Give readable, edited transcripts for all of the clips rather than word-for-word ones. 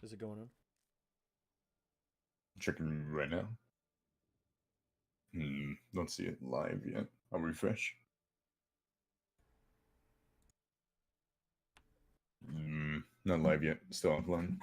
Is it going on? Checking right now. Don't see it live yet. I'll refresh. Not live yet. Still offline.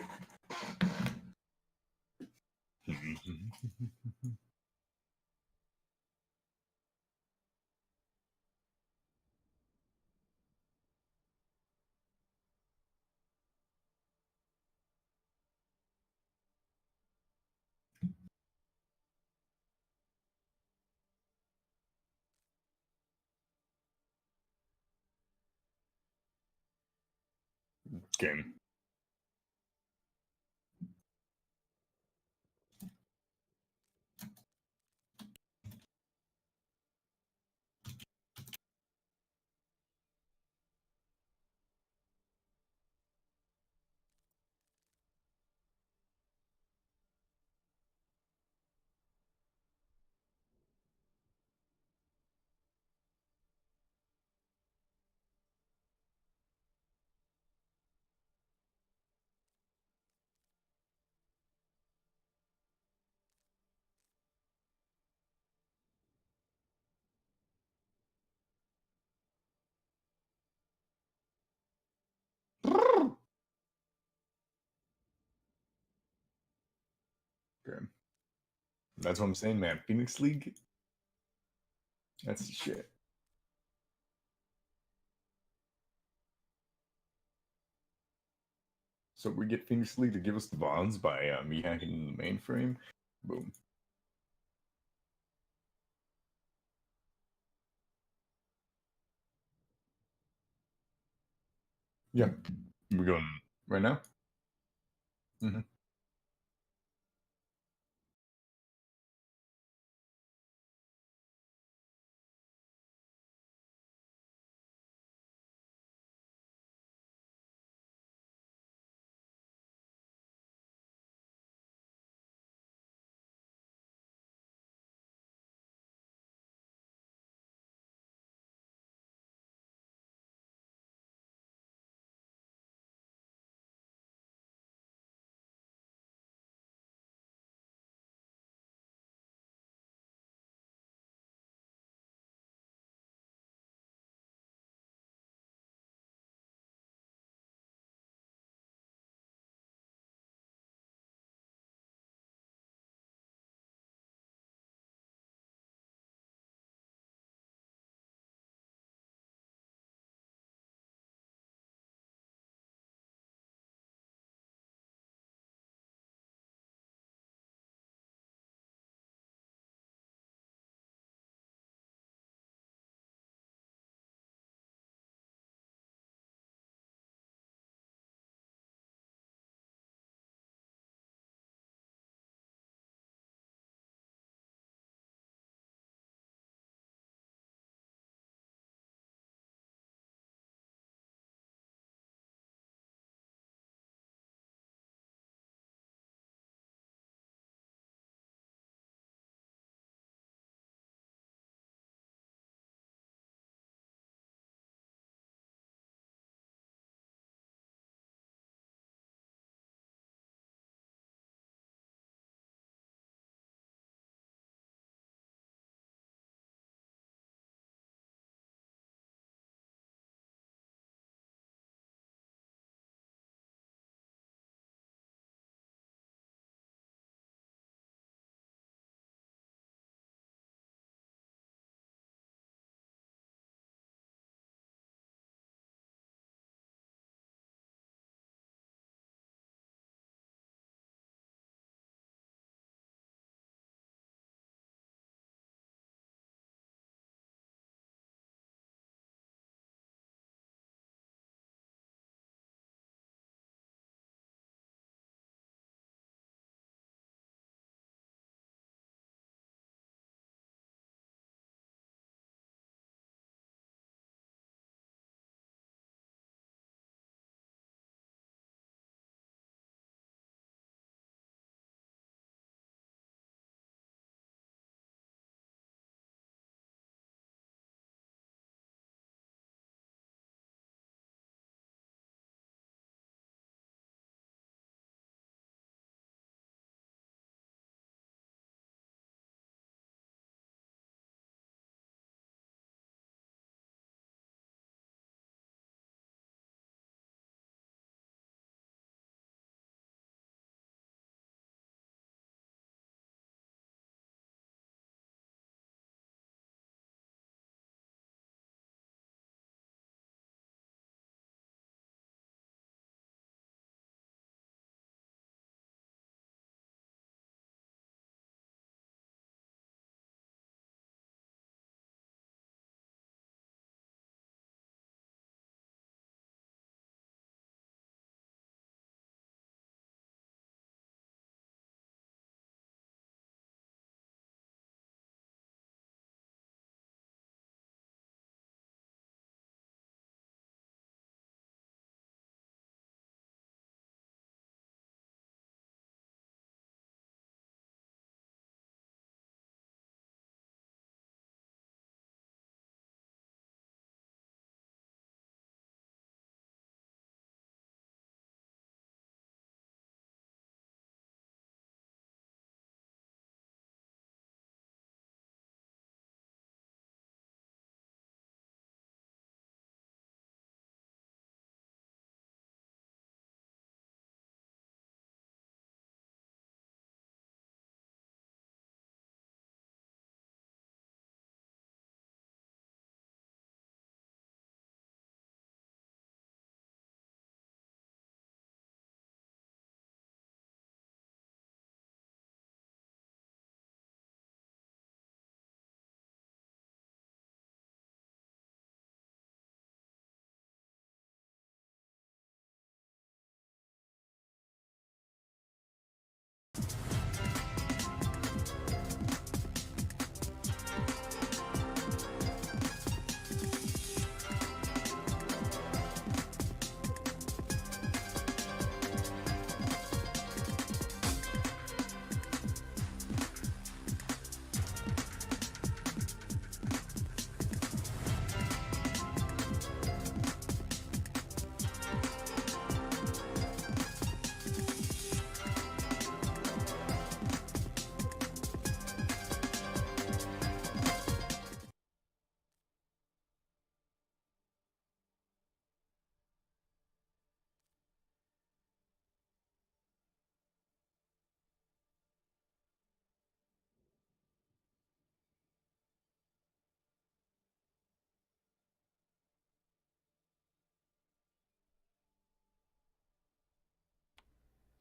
Game. Okay. That's what I'm saying, man. Phoenix League. That's the shit. So we get Phoenix League to give us the bonds by me hacking the mainframe. Boom. Yeah. We're going right now? Mm-hmm.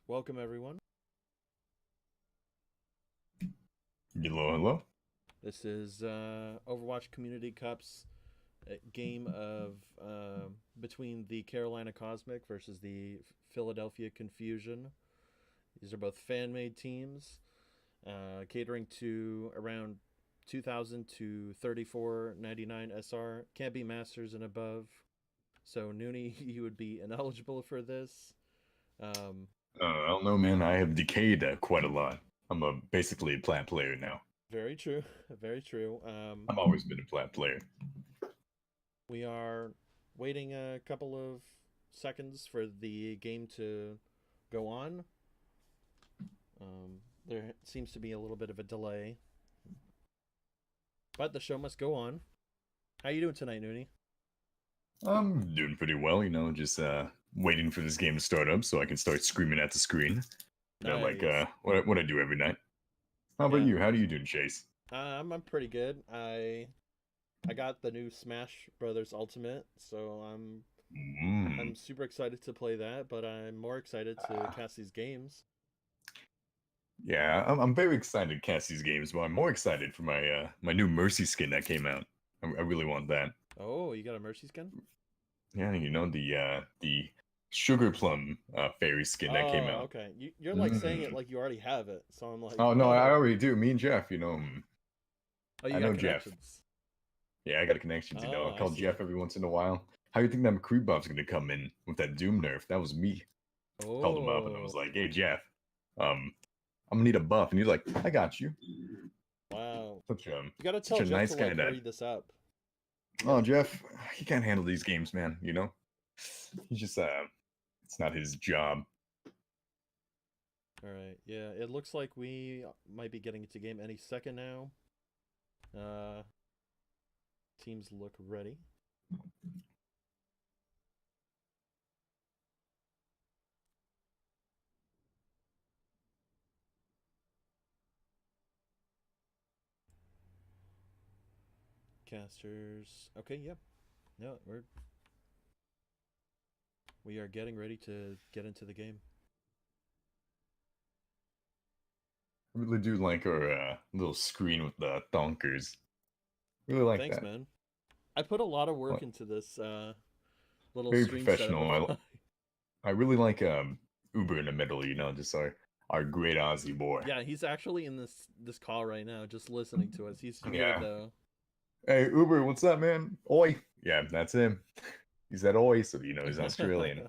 Welcome, everyone. Hello, hello. This is Overwatch Community Cup's game of between the Carolina Cosmic versus the Philadelphia Confusion. These are both fan made teams, catering to around 2,000 to 3499 SR. Can't be Masters and above. So, Noonie, you would be ineligible for this. Um, I don't know, man. I have decayed quite a lot. I'm basically a plat player now. very true. Very true. I've always been a plat player. We are waiting a couple of seconds for the game to go on. There seems to be a little bit of a delay, but the show must go on. How you doing tonight, Noonie? I'm doing pretty well, just waiting for this game to start up so I can start screaming at the screen. Like Nice. what I do every night. How about Yeah, you? How do you do, Chase? I'm pretty good. I got the new Smash Brothers Ultimate, so I'm Mm. super excited to play that. But I'm more excited to Ah, cast these games. yeah, I'm very excited to cast these games, but I'm more excited for my new Mercy skin that came out. I really want that. Oh, you got a Mercy skin? Yeah, the sugar plum fairy skin that came Oh, out. okay. You're like saying it Mm. like you already have it, so I'm like, Oh no, I oh, already do. Me and Jeff, oh, you I got know Jeff. connections. Yeah, I got connections. Oh, I I call see. Jeff every once in a while. How do you think that creep buff's gonna come in with that Doom nerf? That was me. Called him up and I was Oh, like, "Hey Jeff, I'm gonna need a buff," and he's like, "I got you." wow. Such a You gotta such tell a Jeff to nice guy. like That hurry this up. oh Jeff, he can't handle these games, man. He's just it's not his job. All right. Yeah, it looks like we might be getting into game any second now. Uh, teams look ready. Casters. Okay, yep. No, we are getting ready to get into the game. I really do like our little screen with the thonkers. Really like Thanks, that. man. I put a lot of work Well, into this little very stream setup of professional. mine. I really like Uber in the middle. Just our great Aussie boy. Yeah, he's actually in this call right now, just listening to us. He's muted Yeah. though. Hey Uber, what's up, man? Oi. Yeah, that's him. He said oi, so he's Australian.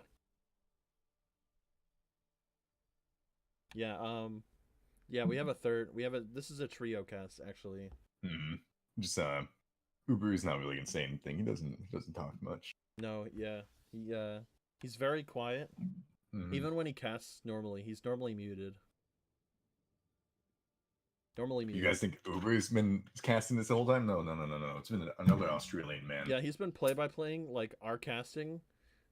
Yeah, yeah, we have a third. We have a this is a trio cast actually. Hmm. Just Uber is not really gonna say anything. He doesn't talk much. No, yeah. He's very quiet. Hmm. Even when he casts normally, he's normally muted. Normally You muted. guys think Uber's been casting this the whole time? No, no, no, no, no. It's been another Australian man. Yeah, he's been play by playing like our casting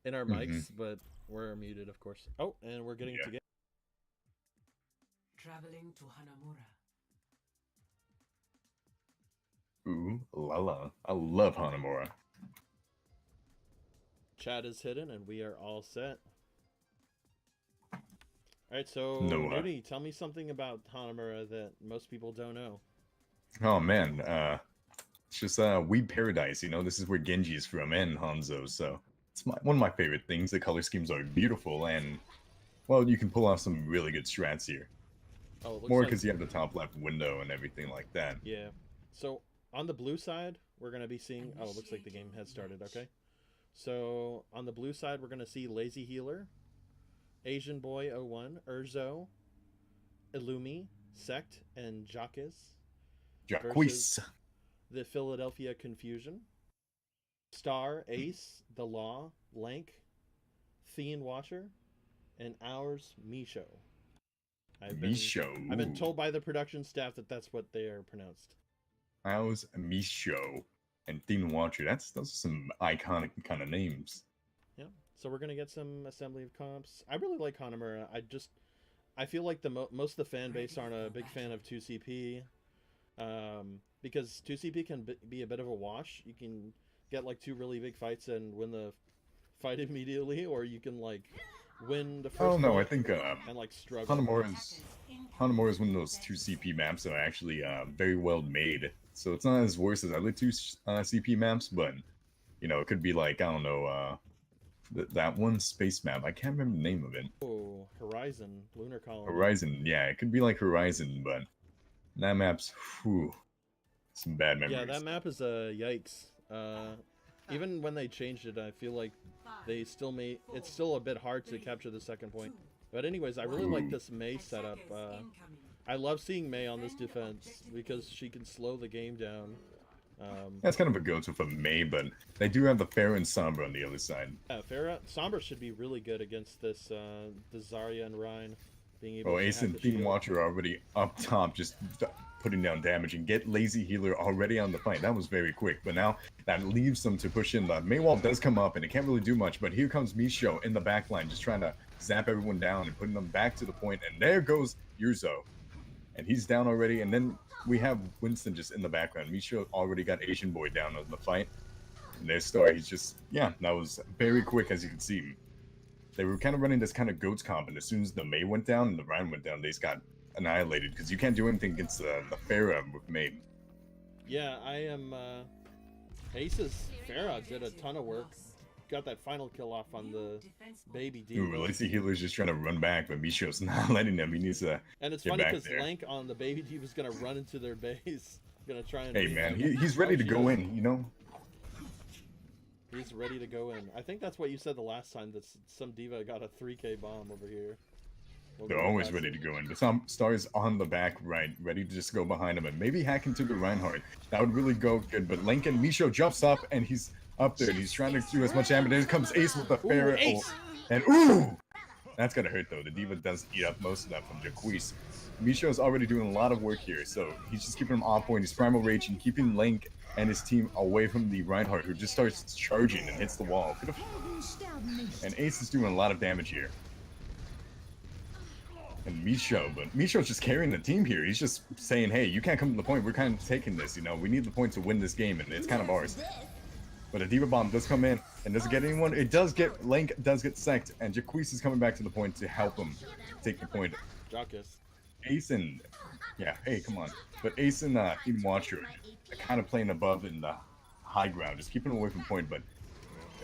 in our Hmm. mics, but we're muted of course. Oh, and we're getting to Yeah. game. Traveling to Hanamura. Ooh la la. I love Hanamura. Chat is hidden and we are all set. Alright, so No. Nudie, tell me something about Hanamura that most people don't know. Oh man. It's just Weeb Paradise. This is where Genji is from and Hanzo. So it's one of my favorite things. The color schemes are beautiful and well, you can pull off some really good strats here. Oh, it looks More like because you have the top left window and everything like that. yeah. So on the blue side, we're gonna be seeing oh, it looks like the Initiating game has started, match. okay. So on the blue side, we're gonna see Lazy Healer, Asian Boy 01, Urzo, Illumi, Sect, and Jacques versus Jacques. the Philadelphia Confusion, Star, Ace, The Law, Lank, Thien Watcher, and ours, Misho. I've been Misho. I've been told by the production staff that that's what they are pronounced. How's Misho and Thin Watcher? Those are some iconic kind of names. Yeah. So we're gonna get some assembly of comps. I really like Hanamura. I feel like most of the fan base Ready aren't a for big fan battle. of 2CP, because 2CP can be a bit of a wash. You can get like two really big fights and win the fight immediately, or you can like win the first Oh no, I point and like struggle. Hanamura is one of those 2 CP maps that are actually very well made. So it's not as worse as other 2 CP maps, but you know, it could be like, I don't know, that one space map. I can't remember the name of it. Oh, Horizon, Lunar Colony. Horizon, yeah, it could be like Horizon, but that map's, whew, some bad memories. Yeah, that map is a yikes. Even when they changed it, I feel like they still made it's still a bit hard to capture the second point. But anyways, I really like this Mei setup. I love seeing Mei on this defense because she can slow the game down. That's kind of a go-to for Mei, but they do have the Pharah and Sombra on the other side. Yeah, Pharah, Sombra should be really good against this the Zarya and Rein being able. Oh, to Ace hack and the Team shield. Watcher are already up top, just putting down damage, and get Lazy Healer already on the fight. That was very quick, but now that leaves them to push in. The Maywall does come up, and it can't really do much, but here comes Misho in the back line, just trying to zap everyone down and putting them back to the point, and there goes Yurzo. And he's down already, and then we have Winston just in the background. Misho already got Asian Boy down on the fight. And their story, he's just, yeah, that was very quick, as you can see. They were kind of running this kind of goats comp, and as soon as the Mei went down and the Ryan went down, they just got annihilated, because you can't do anything against the Pharah with Mei. Yeah, I am. Ace's Pharah did a ton of work. Got that final kill off on the baby D. Ooh, Lazy Healer's just trying to run back, but Misho's not letting him. He needs to And it's get funny back because there. Lank on the baby D was gonna run into their base, gonna try and. Hey man, he's ready to go in, you know? He's ready to go in. I think that's what you said the last time. That some diva got a 3K bomb over here. They're always ready to go in. But some stars on the back right, ready to just go behind him and maybe hack into the Reinhardt. That would really go good. But Lincoln Misho jumps up and he's up there and he's trying to do as much damage. There comes Ace with the Pharah. Ace! And ooh! That's gonna hurt though. The diva does eat up most of that from Jacquees. Misho's already doing a lot of work here, so he's just keeping him on point. He's primal rage and keeping Link and his team away from the Reinhardt, who just starts charging and hits the wall. And Ace is doing a lot of damage here. And Misho, but Misho's just carrying the team here. He's just saying, hey, you can't come to the point. We're kind of taking this, you know. We need the point to win this game, and it's kind of ours. But a Diva Bomb does come in, and doesn't get anyone. It does get, Link does get sacked, and Jacquees is coming back to the point to help him take the point. Jockus. Ace and, yeah, hey, come on. But Ace and Team Watcher are kind of playing above in the high ground, just keeping him away from point, but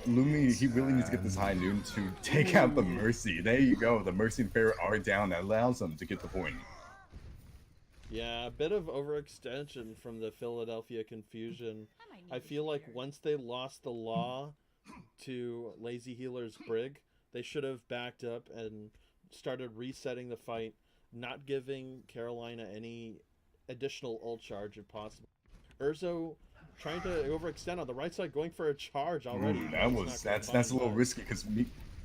Lumi, he really needs to get this high noon to take out the Mercy. There you go. The Mercy and Pharah are down. That allows them to get the point. Yeah, a bit of overextension from the Philadelphia Confusion. I feel like once they lost the law to Lazy Healer's Brig, they should have backed up and started resetting the fight, not giving Carolina any additional ult charge if possible. Urzo trying to overextend on the right side, going for a charge already. Ooh, that's a little risky because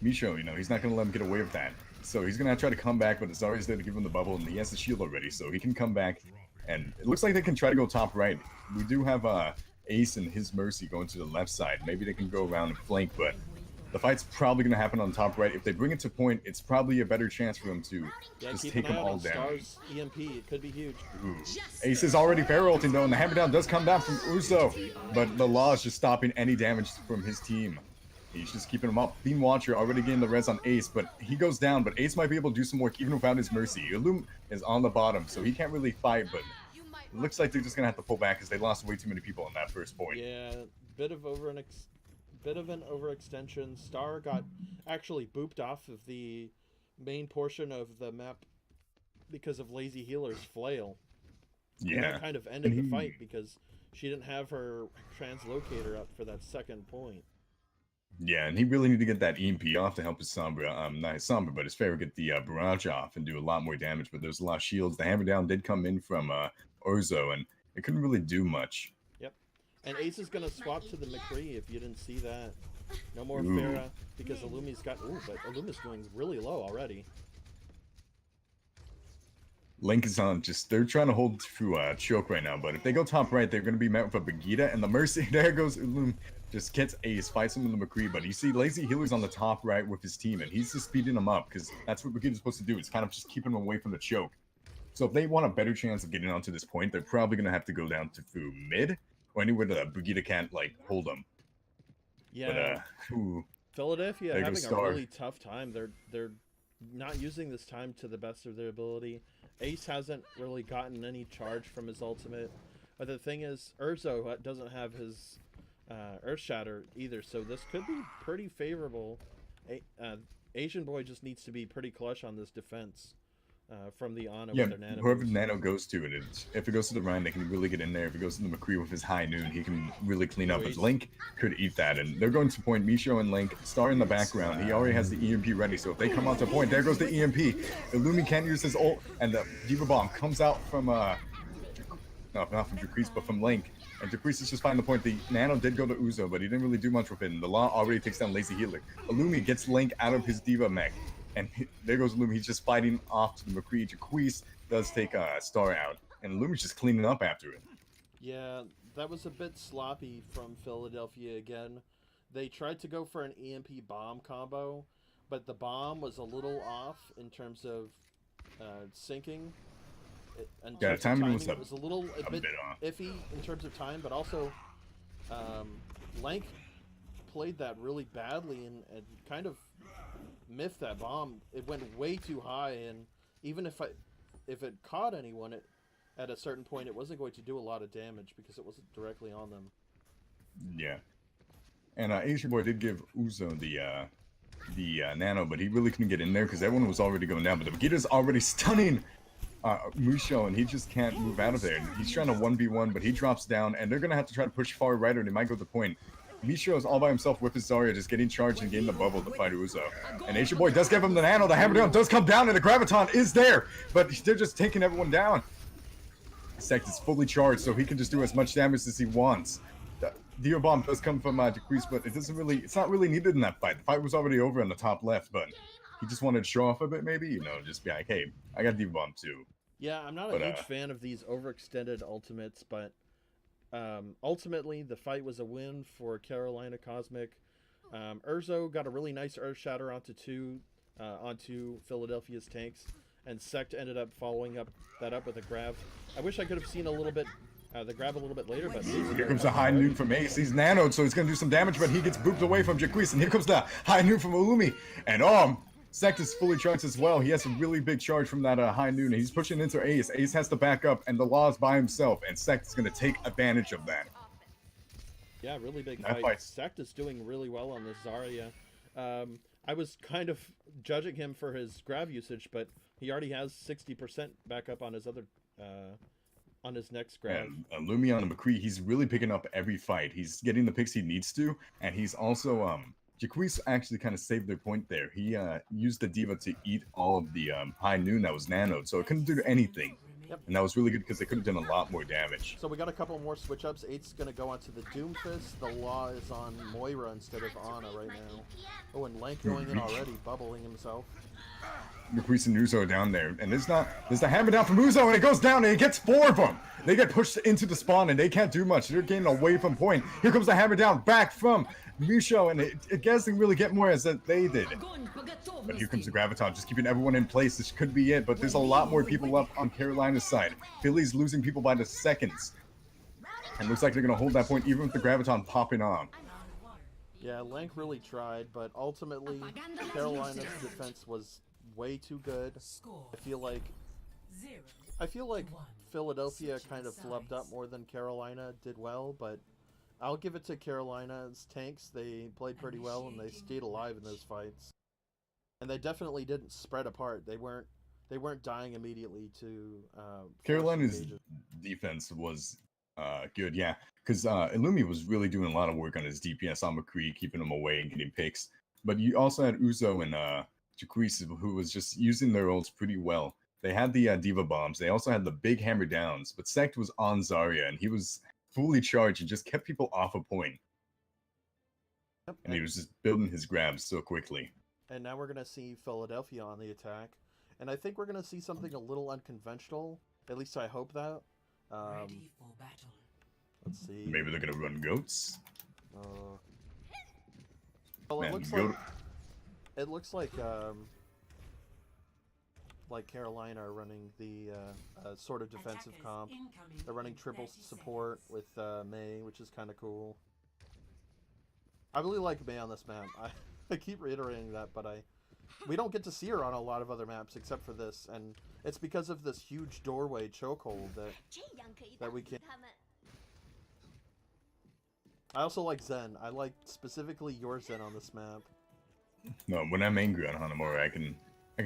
Misho, you know, he's not going to let him get away with that. So he's going to try to come back, but Azari's there to give him the bubble, and he has the shield already, so he can come back. And it looks like they can try to go top right. We do have Ace and his Mercy going to the left side. Maybe they can go around and flank, but the fight's probably going to happen on top right. If they bring it to point, it's probably a better chance for them to just take them all down. Stars EMP, it could be huge. Ooh. Ace is already Pharah ulting though, and the hammer down does come down from Urso, but the law is just stopping any damage from his team. He's just keeping him up. Team Watcher already getting the res on Ace, but he goes down, but Ace might be able to do some work even without his Mercy. Illum is on the bottom, so he can't really fight, but it looks like they're just gonna have to pull back because they lost way too many people on that first point. Yeah, bit of an overextension. Star got actually booped off of the main portion of the map because of Lazy Healer's flail. Yeah. And that kind of ended the fight because she didn't have her translocator up for that second point. Yeah, and he really needed to get that EMP off to help his Sombra, not his Sombra, but his Pharah get the barrage off and do a lot more damage, but there's a lot of shields. The hammer down did come in from Urzo, and it couldn't really do much. Yep. And Ace is going to swap to the McCree if you didn't see that. No more Pharah because Illumi's got... Ooh, but Illumi's going really low already. Link is on just... They're trying to hold through choke right now, but if they go top right, they're going to be met with a Brigitte, and the Mercy... There goes Illum. Just gets Ace, fights him in the McCree, but you see Lazy Healer's on the top right with his team, and he's just speeding them up, because that's what Brigitte's supposed to do. It's kind of just keeping them away from the choke. So if they want a better chance of getting onto this point, they're probably going to have to go down to through mid, or anywhere that Brigitte can't, like, hold them. Yeah. But, Philadelphia There having goes a Star. really tough time. They're not using this time to the best of their ability. Ace hasn't really gotten any charge from his ultimate. But the thing is, Urzo doesn't have his Earth Shatter either, so this could be pretty favorable. Asian Boy just needs to be pretty clutch on this defense from the Ana Yeah, with their Nano whoever boost. Nano goes to, if it goes to the Ryan, they can really get in there. If it goes to the McCree with his high noon, he can really clean up. But Link could eat that, and they're going to point Misho and Link. Star in the background. He already has the EMP ready, so if they come onto point, there goes the EMP. Illumi can't use his ult, and the Diva Bomb comes out from no, not from Jaquise, but from Link. And Jaquise is just finding the point. The Nano did go to Uzo, but he didn't really do much with it. And the Law already takes down Lazy Healer. Illumi gets Link out of his Diva mech. And there goes Illumi. He's just fighting off to the McCree. Jaquise does take Star out. And Illumi's just cleaning up after it. Yeah, that was a bit sloppy from Philadelphia again. They tried to go for an EMP bomb combo, but the bomb was a little off in terms of syncing. Yeah, timing was it was a bit off. iffy in terms of time, but also Lank played that really badly and kind of miffed that bomb. It went way too high, and even if it caught anyone, at a certain point, it wasn't going to do a lot of damage because it wasn't directly on them. Yeah. And Asian Boy did give Uzo the Nano, but he really couldn't get in there because everyone was already going down. But the Vegeta's already stunning Musho, and he just can't move out of there. And he's trying to 1v1, but he drops down, and they're going to have to try to push far right, or they might go to the point. Misho is all by himself with his Zarya, just getting charged and getting the bubble to fight Uzo. And Asian Boy does give him the Nano. The hammer down does come down, and the Graviton is there, but they're just taking everyone down. Sect is fully charged, so he can just do as much damage as he wants. The Dio Bomb does come from Jaquise, but it's not really needed in that fight. The fight was already over on the top left, but he just wanted to show off a bit, maybe, just be like, hey, I got Dio Bomb too. Yeah, I'm not a huge fan of these overextended ultimates, but ultimately the fight was a win for Carolina Cosmic. Urzo got a really nice Earth Shatter onto Philadelphia's tanks, and Sect ended up following that up with a grab. I wish I could have seen the grab a little bit later, but here comes a high noon from Ace. He's nanoed, so he's going to do some damage, but he gets booped away from Jaquise, and here comes the high noon from Illumi. And Sect is fully charged as well. He has a really big charge from that high noon, and he's pushing into Ace. Ace has to back up, and the Law is by himself, and Sect is going to take advantage of that. Yeah, really big fight. Sect is doing really well on this Zarya. I was kind of judging him for his grab usage, but he already has 60% back up on his other on his next grab. And Illumi on the McCree, he's really picking up every fight. He's getting the picks he needs to, and he's also Jaquise actually kind of saved their point there. He used the Diva to eat all of the high noon that was nanoed, so it couldn't do anything. Yep. And that was really good because they could have done a lot more damage. So we got a couple more switch ups. 8's going to go onto the Doomfist. The Law is on Moira instead of Ana right now. Oh, and Lank going in already, bubbling himself. Jaquise and Uzo down there, and there's the hammer down from Uzo, and it goes down, and it gets 4 of them. They get pushed into the spawn, and they can't do much. They're getting away from point. Here comes the hammer down back from Musho, and it doesn't really get more as they did. But here comes the Graviton, just keeping everyone in place. This could be it, but there's a lot more people up on Carolina's side. Philly's losing people by the seconds. And looks like they're going to hold that point even with the Graviton popping on. Yeah, Lank really tried, but ultimately Carolina's defense was way too good. I feel like Philadelphia kind of flubbed up more than Carolina did well, but I'll give it to Carolina's tanks. They played pretty well and they stayed alive in those fights. And they definitely didn't spread apart. They weren't dying immediately to Carolina's defense was good, yeah, because Illumi was really doing a lot of work on his DPS on McCree, keeping him away and getting picks. But you also had Uzo and Jaquise, who was just using their ults pretty well. They had the Diva bombs. They also had the big hammer downs. But Sect was on Zarya, and he was fully charged and just kept people off a point. Yep. And he was just building his grabs so quickly. And now we're going to see Philadelphia on the attack. And I think we're going to see something a little unconventional. At least I hope that. Ready for battle. Let's see. Maybe they're going to run goats? Well, Man, it looks like Carolina are running the sort of defensive comp. They're running triple support with Mei, which is kind of cool. I really like Mei on this map. I keep reiterating that, but we don't get to see her on a lot of other maps except for this, and it's because of this huge doorway chokehold that we can't. I also like Zen. I like specifically your Zen on this map. No, when I'm angry on Hanamura, I can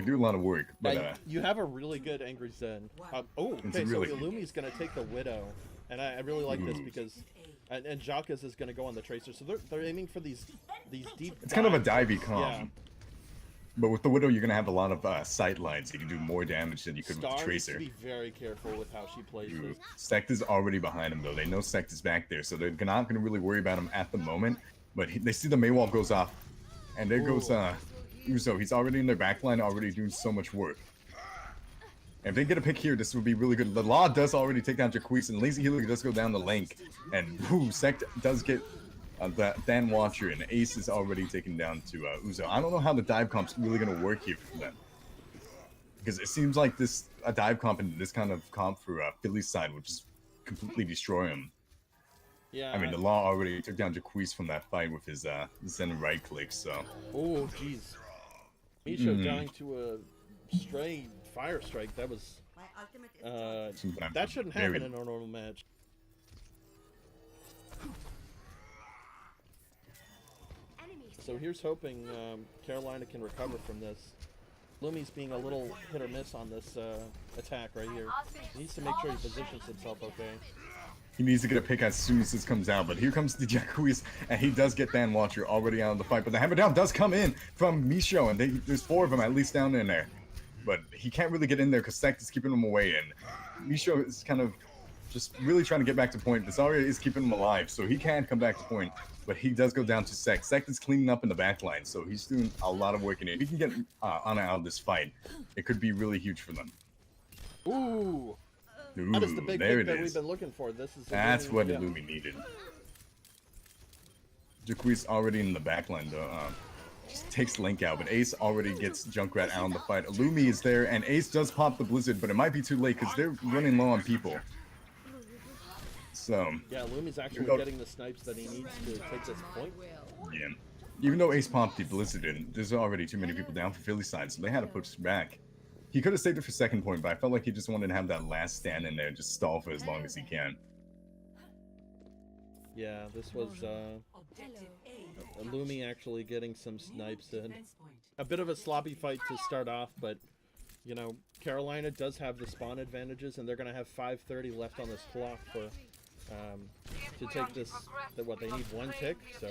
do a lot of work. But you have a really good angry Zen. Okay, really... so Illumi's gonna take the Widow, and I really like this because, and Jacques is gonna go on the Tracer. So they're aiming for these deep. It's kind of a divey comp. Yeah. But with the Widow, you're gonna have a lot of sight lines. You can do more damage than you could with the Tracer. Needs to be very careful with how she plays this. Sect is already behind him though. They know Sect is back there, so they're not gonna really worry about him at the moment. But they see the Maywall goes off, and there goes Uzo. He's already in their backline, already doing so much work. And if they get a pick here, this would be really good. The Law does already take down Jacquees, and Lazy Healer does go down the link. And Sect does get that Dan Watcher, and Ace is already taken down to Uzo. I don't know how the dive comp's really going to work here for them. Because it seems like a dive comp and this kind of comp for Philly's side would just completely destroy him. Yeah. I mean, the Law already took down Jacquees from that fight with his Zen right click, so... Oh, jeez. Misha dying to a stray fire strike. That was that shouldn't happen in a normal match. So here's hoping Carolina can recover from this. Lumi's being a little hit or miss on this attack right here. He needs to make sure he positions himself okay. He needs to get a pick as soon as this comes out, but here comes the Jacquees, and he does get Dan Watcher already out of the fight. But the hammer down does come in from Misho, and there's 4 of them at least down in there. But he can't really get in there because Sect is keeping him away, and Misho is kind of just really trying to get back to point. This Zarya is keeping him alive, so he can come back to point, but he does go down to Sect. Sect is cleaning up in the back line, so he's doing a lot of work in it. If he can get Ana out of this fight, it could be really huge for them. Ooh! That is the big pick that we've been looking for. That's what Illumi needed. Jacquees already in the backline though. Just takes Link out, but Ace already gets Junkrat out in the fight. Illumi is there, and Ace does pop the Blizzard, but it might be too late because they're running low on people. So yeah, Illumi's actually getting the snipes that he needs to take this point. Yeah. Even though Ace popped the Blizzard, there's already too many people down for Philly's side, so they had to push back. He could have saved it for second point, but I felt like he just wanted to have that last stand in there, just stall for as long as he can. Yeah, this was Illumi actually getting some snipes in. A bit of a sloppy fight to start off, but you know, Carolina does have the spawn advantages, and they're going to have 5:30 left on this clock for to take this. What they need 1 tick, so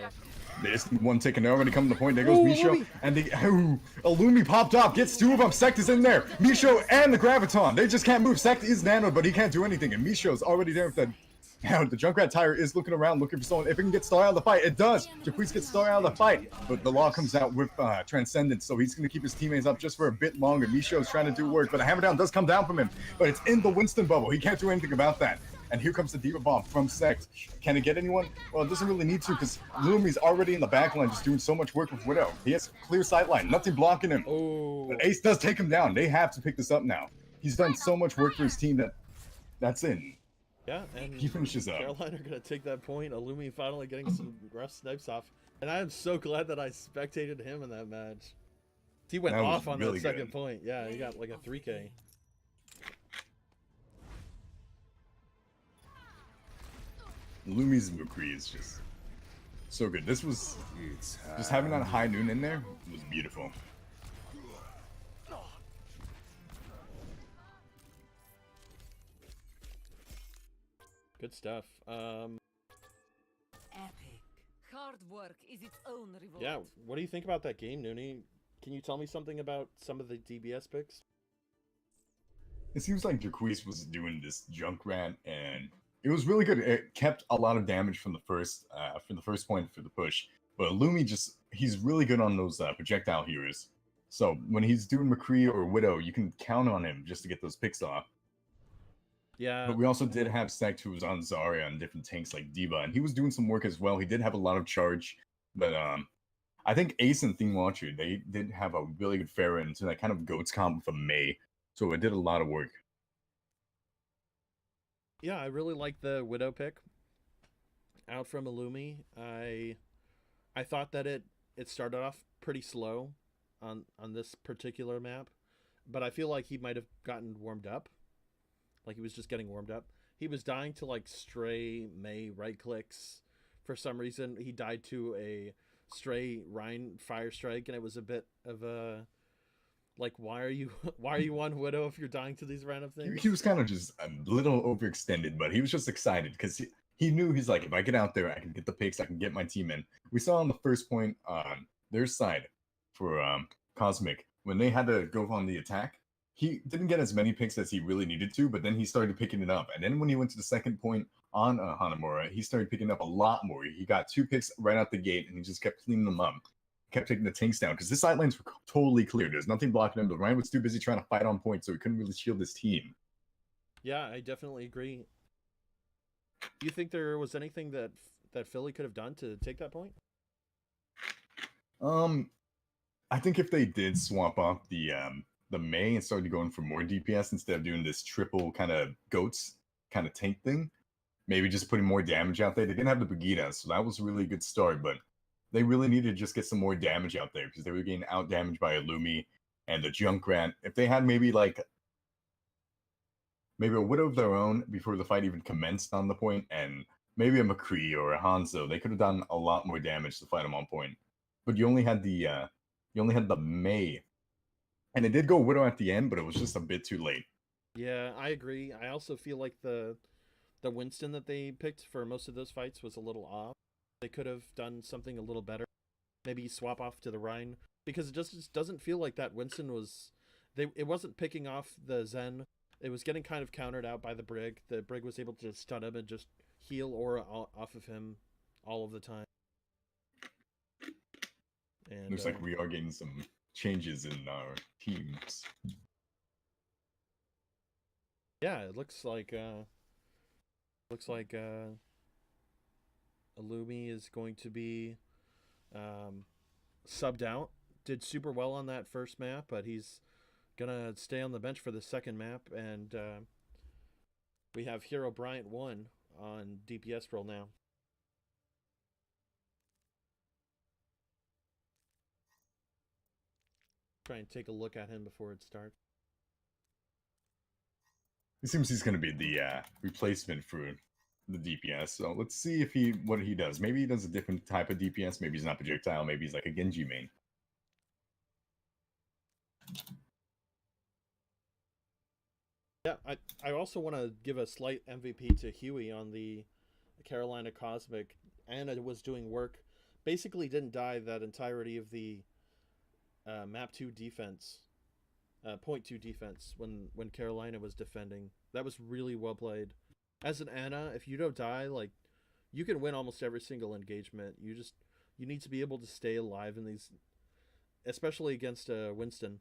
there's 1 tick, and they're already coming to the point. There goes Misho, and Illumi popped off, gets 2 of them. Sect is in there. Misho and the Graviton. They just can't move. Sect is nanoed, but he can't do anything, and Misho's already there with the. Now, the Junkrat Tire is looking around, looking for someone. If it can get Star out of the fight, it does. Jacquees gets Star out of the fight, but the Law comes out with Transcendence, so he's going to keep his teammates up just for a bit longer. Misho's trying to do work, but a hammer down does come down from him, but it's in the Winston bubble. He can't do anything about that. And here comes the Diva Bomb from Sect. Can it get anyone? Well, it doesn't really need to because Lumi's already in the backline just doing so much work with Widow. He has clear sightline, nothing blocking him. But Ace does take him down. They have to pick this up now. He's done so much work for his team that's in. Yeah, and he finishes up. Carolina are going to take that point. Illumi finally getting some rough snipes off. And I am so glad that I spectated him in that match. He went off on that second point. Yeah, he got like a 3K. Illumi's McCree is just so good. This was just having that high noon in there was beautiful. Good stuff. Epic. Hard work is its own reward. Yeah, what do you think about that game, Noonie? Can you tell me something about some of the DBS picks? It seems like Jacquees was doing this Junkrat, and it was really good. It kept a lot of damage from the first point for the push. But Illumi he's really good on those projectile heroes. So when he's doing McCree or Widow, you can count on him just to get those picks off. Yeah. But we also did have Sect, who was on Zarya and different tanks like Diva, and he was doing some work as well. He did have a lot of charge, but I think Ace and Thing Watcher, they did have a really good fair into that kind of goats comp with a Mei. So it did a lot of work. Yeah, I really like the Widow pick out from Illumi. I thought that it it started off pretty slow on this particular map, but I feel like he might have gotten warmed up. Like he was just getting warmed up. He was dying to like stray Mei right clicks. For some reason, he died to a stray Rhine fire strike, and it was a bit of a like, why are you on Widow if you're dying to these random things? He was kind of just a little overextended, but he was just excited because he knew he's like, if I get out there, I can get the picks, I can get my team in. We saw on the first point on their side for Cosmic, when they had to go on the attack, he didn't get as many picks as he really needed to, but then he started picking it up. And then when he went to the second point on Hanamura, he started picking up a lot more. He got 2 picks right out the gate, and he just kept cleaning them up. Kept taking the tanks down, because the side lanes were totally clear. There's nothing blocking him. The Ryan was too busy trying to fight on point, so he couldn't really shield his team. Yeah, I definitely agree. Do you think there was anything that Philly could have done to take that point? I think if they did swap off the Mei and started going for more DPS instead of doing this triple kind of goats kind of tank thing, maybe just putting more damage out there. They didn't have the Brigitte, so that was a really good start, but they really needed to just get some more damage out there because they were getting out damaged by Illumi and the Junkrat. If they had maybe a Widow of their own before the fight even commenced on the point, and maybe a McCree or a Hanzo, they could have done a lot more damage to fight him on point. But you only had the Mei, and it did go Widow at the end, but it was just a bit too late. Yeah, I agree. I also feel like the Winston that they picked for most of those fights was a little off. They could have done something a little better. Maybe swap off to the Rhine, because it just doesn't feel like that Winston was. It wasn't picking off the Zen. It was getting kind of countered out by the Brig. The Brig was able to stun him and just heal aura off of him all of the time. And looks like we are getting some changes in our teams. Yeah, it looks like Illumi is going to be subbed out. Did super well on that first map, but he's gonna stay on the bench for the second map, and we have Hero Bryant 1 on DPS role now. Try and take a look at him before it starts. It seems he's going to be the replacement for the DPS. So let's see if what he does. Maybe he does a different type of DPS. Maybe he's not projectile. Maybe he's like a Genji main. Yeah, I also want to give a slight MVP to Huey on the Carolina Cosmic. Anna was doing work. Basically didn't die that entirety of the map 2 defense. Point 2 defense when Carolina was defending. That was really well played. As an Anna, if you don't die, like, you can win almost every single engagement. You need to be able to stay alive in these, especially against Winston.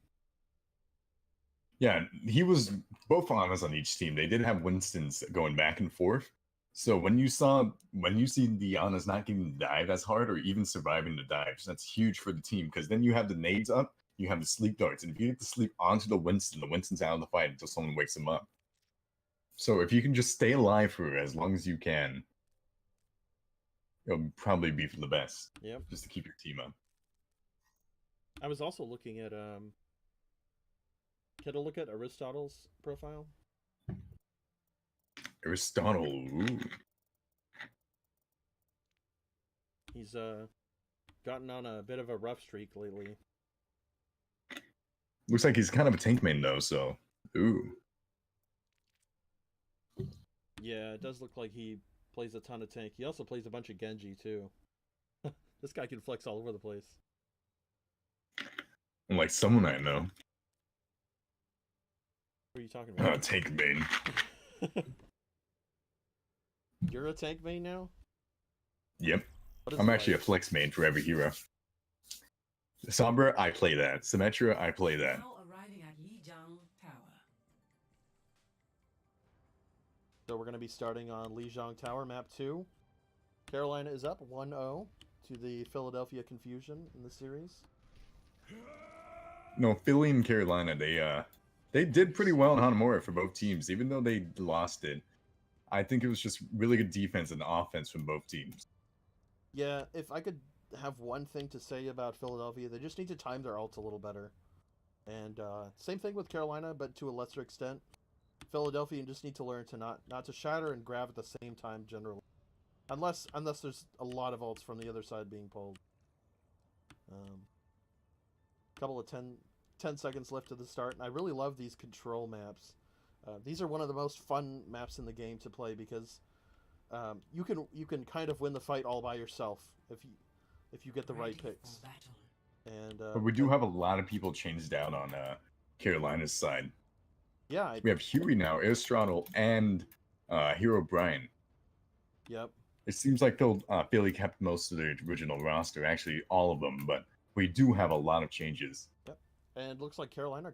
Yeah, he was both Annas on each team. They did have Winstons going back and forth. So when you see the Annas not getting dive as hard or even surviving the dives, that's huge for the team, because then you have the nades up, you have the sleep darts, and if you get to sleep onto the Winston's out of the fight until someone wakes him up. So if you can just stay alive for as long as you can, it'll probably be for the best. Yep. Just to keep your team up. I was also looking at Can I look at Aristotle's profile? Aristotle, ooh. He's gotten on a bit of a rough streak lately. Looks like he's kind of a tank main though, so ooh. Yeah, it does look like he plays a ton of tank. He also plays a bunch of Genji too. This guy can flex all over the place. Like someone I know. What are you talking about? Tank main. You're a tank main now? Yep. I'm actually a flex main for every hero. Sombra, I play that. Symmetra, I play that. Now arriving at Lijiang Tower. So we're going to be starting on Lijiang Tower, map 2. Carolina is up 1-0 to the Philadelphia Confusion in the series. No, Philly and Carolina, they did pretty well in Hanamura for both teams, even though they lost it. I think it was just really good defense and offense from both teams. Yeah, if I could have one thing to say about Philadelphia. They just need to time their ults a little better. And same thing with Carolina, but to a lesser extent. Philadelphia just need to learn to not to shatter and grab at the same time generally. Unless there's a lot of ults from the other side being pulled. Couple of 10 seconds left to the start, and I really love these control maps. These are one of the most fun maps in the game to play because you can kind of win the fight all by yourself if you get the right picks. And But we do have a lot of people changed out on Carolina's side. Yeah, We have Huey now, Aristotle, and Hero Brian. Yep. It seems like Philly kept most of their original roster, actually all of them, but we do have a lot of changes. Yep. And it looks like Carolina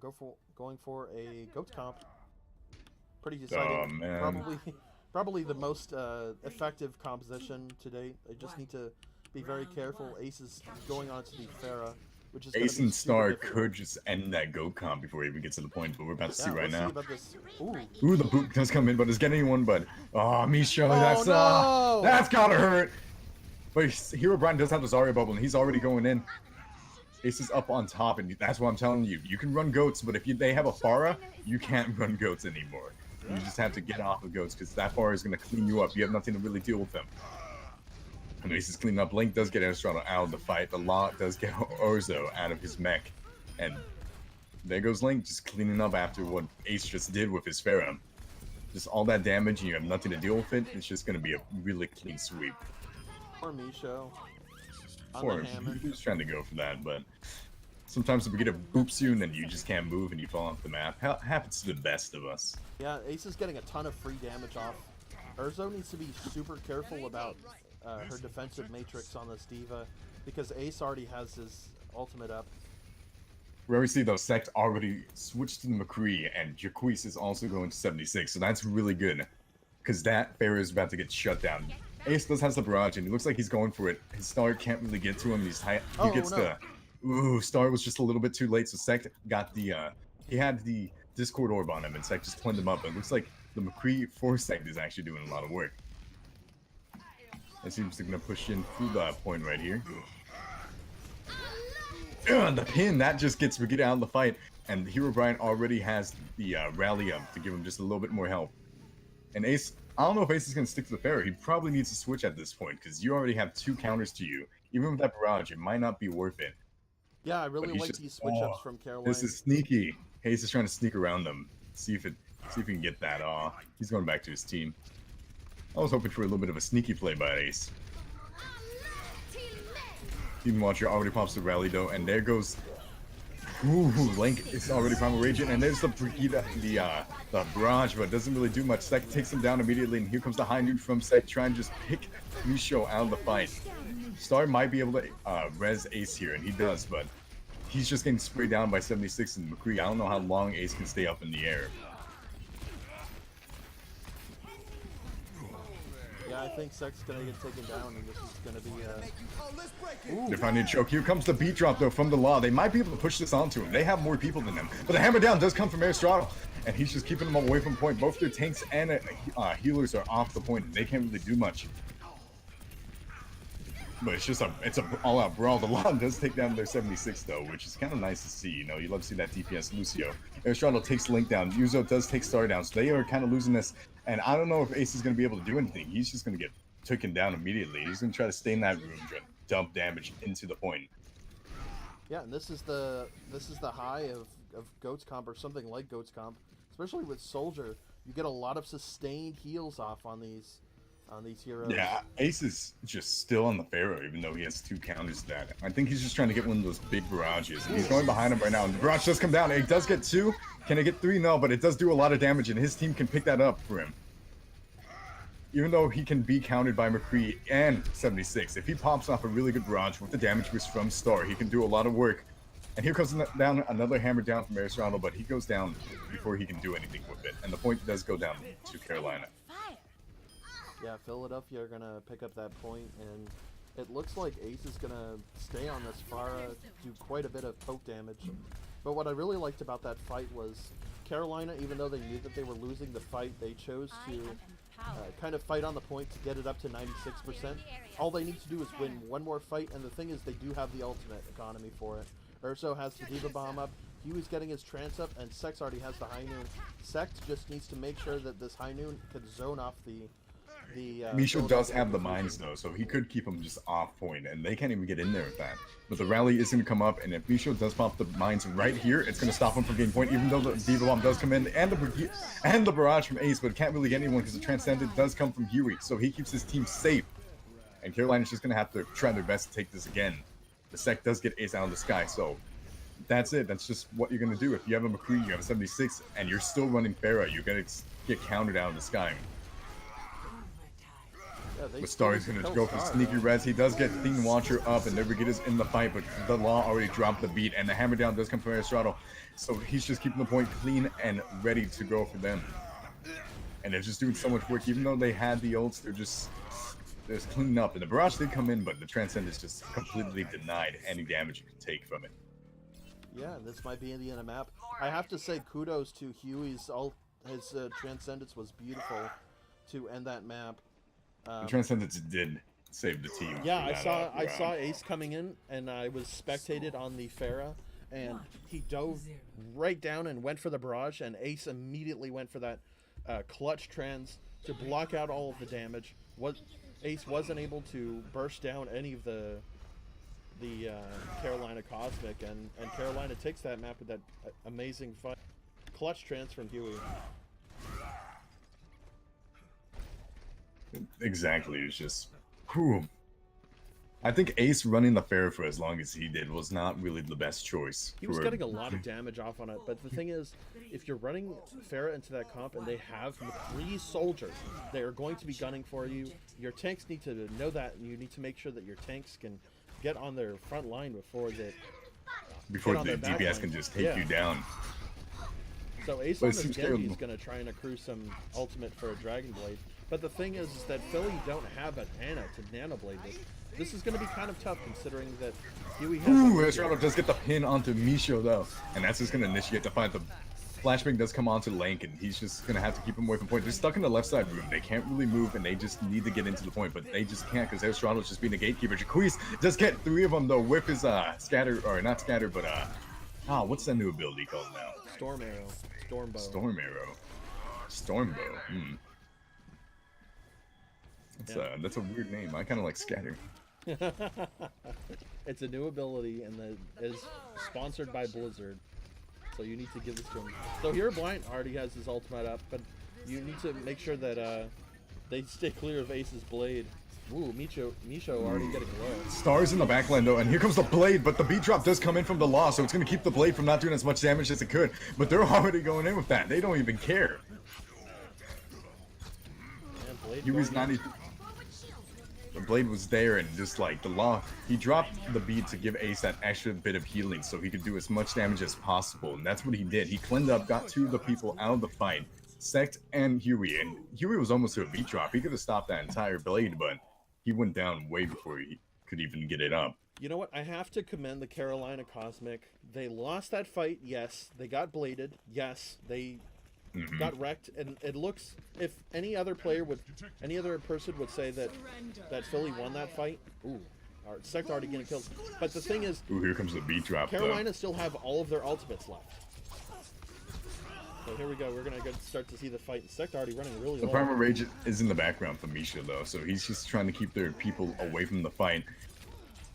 going for a GOAT comp. Pretty exciting. Oh man. Probably the most effective composition to date. They just need to be very careful. Ace is going on to the Pharah, which is Ace and Star could just end that GOAT comp before he even gets to the point, but we're about to see right now. Ooh, the boot does come in, but it's getting one, but Misha, that's gotta hurt. But Hero Brian does have the Zarya bubble, and he's already going in. Ace is up on top, and that's what I'm telling you. You can run goats, but if they have a Pharah, you can't run goats anymore. You just have to get off of goats, because that Pharah is going to clean you up. You have nothing to really deal with them. And Ace is cleaning up. Link does get Aristotle out of the fight. The Law does get Orzo out of his mech. And there goes Link, just cleaning up after what Ace just did with his Pharah. Just all that damage, and you have nothing to deal with it. It's just going to be a really clean sweep. Poor Misho. He's trying to go for that, but sometimes if we get a boops you and then you just can't move and you fall off the map. Happens to the best of us. Yeah, Ace is getting a ton of free damage off. Urzo needs to be super careful about her defensive matrix on this diva because Ace already has his ultimate up. We already see though, Sect already switched to the McCree and Jaquise is also going to 76, so that's really good because that Pharah is about to get shut down. Ace does has the barrage, and he looks like he's going for it. His Star can't really get to him. Star was just a little bit too late, so Sect got the, he had the Discord orb on him, and Sect just cleaned him up. It looks like the McCree for Sect is actually doing a lot of work. It seems they're going to push in through the point right here. The pin, that just gets Vegeta out of the fight, and Hero Brian already has the rally up to give him just a little bit more help. And Ace, I don't know if Ace is going to stick to the Pharah. He probably needs to switch at this point, because you already have 2 counters to you. Even with that barrage, it might not be worth it. Yeah, I really like these switch-ups from Carolina. This is sneaky. Ace is trying to sneak around them. See if he can get that. He's going back to his team. I was hoping for a little bit of a sneaky play by Ace. Team Watcher already pops the rally though, and there goes. Ooh, Link is already primal raging, and there's the Brigida, the barrage, but it doesn't really do much. Sect takes him down immediately, and here comes the high nuke from Sect, trying to just pick Misho out of the fight. Star might be able to res Ace here, and he does, but he's just getting sprayed down by 76 and McCree. I don't know how long Ace can stay up in the air. Yeah, I think Sect's gonna get taken down, and this is gonna be They're finding a choke. Here comes the beat drop though from the Law. They might be able to push this onto him. They have more people than them, but the hammer down does come from Aristotle, and he's just keeping them away from point. Both their tanks and healers are off the point. They can't really do much. But it's an all-out brawl. The Law does take down their 76 though, which is kind of nice to see. You know, you love to see that DPS Lucio. Aristotle takes Link down. Yuzo does take Star down, so they are kind of losing this. And I don't know if Ace is going to be able to do anything. He's just going to get taken down immediately. He's going to try to stay in that room, try to dump damage into the point. Yeah, and this is the high of Goat's Comp or something like Goat's Comp, especially with Soldier. You get a lot of sustained heals off on these heroes. Yeah, Ace is just still on the Pharaoh, even though he has 2 counters to that. I think he's just trying to get one of those big barrages. And he's going behind him right now, and the barrage does come down. It does get 2. Can it get 3? No, but it does do a lot of damage, and his team can pick that up for him. Even though he can be countered by McCree and 76. If he pops off a really good barrage with the damage boost from Star, he can do a lot of work. And here comes down another hammer down from Aristotle, but he goes down before he can do anything with it. And the point does go down to Carolina. Yeah, Philadelphia are gonna pick up that point, and it looks like Ace is gonna stay on this Pharah, do quite a bit of poke damage. But what I really liked about that fight was Carolina, even though they knew that they were losing the fight, they chose to kind of fight on the point to get it up to 96%. All they need to do is win one more fight, and the thing is, they do have the ultimate economy for it. Urso has the Diva Bomb up, Huey's getting his trance up, and Sect already has the High Noon. Sect just needs to make sure that this High Noon can zone off the Misho does have the mines though, so he could keep them just off point, and they can't even get in there with that. But the rally is going to come up, and if Misho does pop the mines right here, it's going to stop him from getting point, even though the Diva Bomb does come in, and the barrage from Ace, but it can't really get anyone because the Transcendent does come from Huey, so he keeps his team safe. And Carolina's just going to have to try their best to take this again. The Sect does get Ace out of the sky, so that's it. That's just what you're going to do. If you have a McCree, you have a 76, and you're still running Pharah, you're going to get countered out of the sky. Yeah, But Star is going to go for sneaky res. He does get Theme Watcher up, and Brigida's in the fight, but the Law already dropped the beat, and the hammer down does come from Aristotle. So he's just keeping the point clean and ready to go for them. And they're just doing so much work. Even though they had the ults, they're just cleaning up. And the barrage did come in, but the Transcend is just completely denied any damage you can take from it. Yeah, this might be in the end of map. I have to say kudos to Huey's his Transcendence was beautiful to end that map. The Transcendence did save the team. Yeah, I saw Ace coming in, and I was spectated on the Pharah, and he dove right down and went for the barrage, and Ace immediately went for that clutch trans to block out all of the damage. Ace wasn't able to burst down any of the Carolina Cosmic, and Carolina takes that map with that amazing fight. Clutch trans from Huey. Exactly, it's just, whew. I think Ace running the Pharah for as long as he did was not really the best choice. He was getting a lot of damage off on it, but the thing is, if you're running Pharah into that comp and they have 3 soldiers, they are going to be gunning for you. Your tanks need to know that, and you need to make sure that your tanks can get on their front line before the DPS can just take you down. So Ace on this Genji is going to try and accrue some ultimate for a Dragon Blade. But the thing is that Philly don't have an Ana to Nano Blade this. This is going to be kind of tough considering that Huey has... Ooh, Estrado does get the pin onto Misho though. And that's just going to initiate the fight. The flashbang does come onto Lank, and he's just going to have to keep him away from point. They're stuck in the left side room. They can't really move, and they just need to get into the point. But they just can't because Estrado's just being a gatekeeper. Jaquise does get 3 of them though with his scatter, or not scatter, but what's that new ability called now? Storm Arrow. Stormbow. Storm Arrow. Stormbow. That's a weird name. I kind of like Scatter. It's a new ability, and that is sponsored by Blizzard. So you need to give this to him. So here, Blind already has his ultimate up, but you need to make sure that they stay clear of Ace's blade. Ooh, Misho already getting low. Star's in the backline though, and here comes the blade, but the beat drop does come in from the Law, so it's going to keep the blade from not doing as much damage as it could. But they're already going in with that. They don't even care. Huey's not even... The blade was there, and just like the Law, he dropped the beat to give Ace that extra bit of healing so he could do as much damage as possible, and that's what he did. He cleaned up, got 2 of the people out of the fight, Sect and Huey, and Huey was almost to a beat drop. He could have stopped that entire blade, but he went down way before he could even get it up. You know what? I have to commend the Carolina Cosmic. They lost that fight, yes. They got bladed, yes. They got wrecked, and it looks, if any other person would say that Philly won that fight, ooh, Sect already getting kills. But the thing is, ooh, here comes the beat drop. Carolina still have all of their ultimates left. So here we go. We're gonna start to see the fight. Sect already running really low. The Primal Rage is in the background for Misha though, so he's just trying to keep their people away from the fight.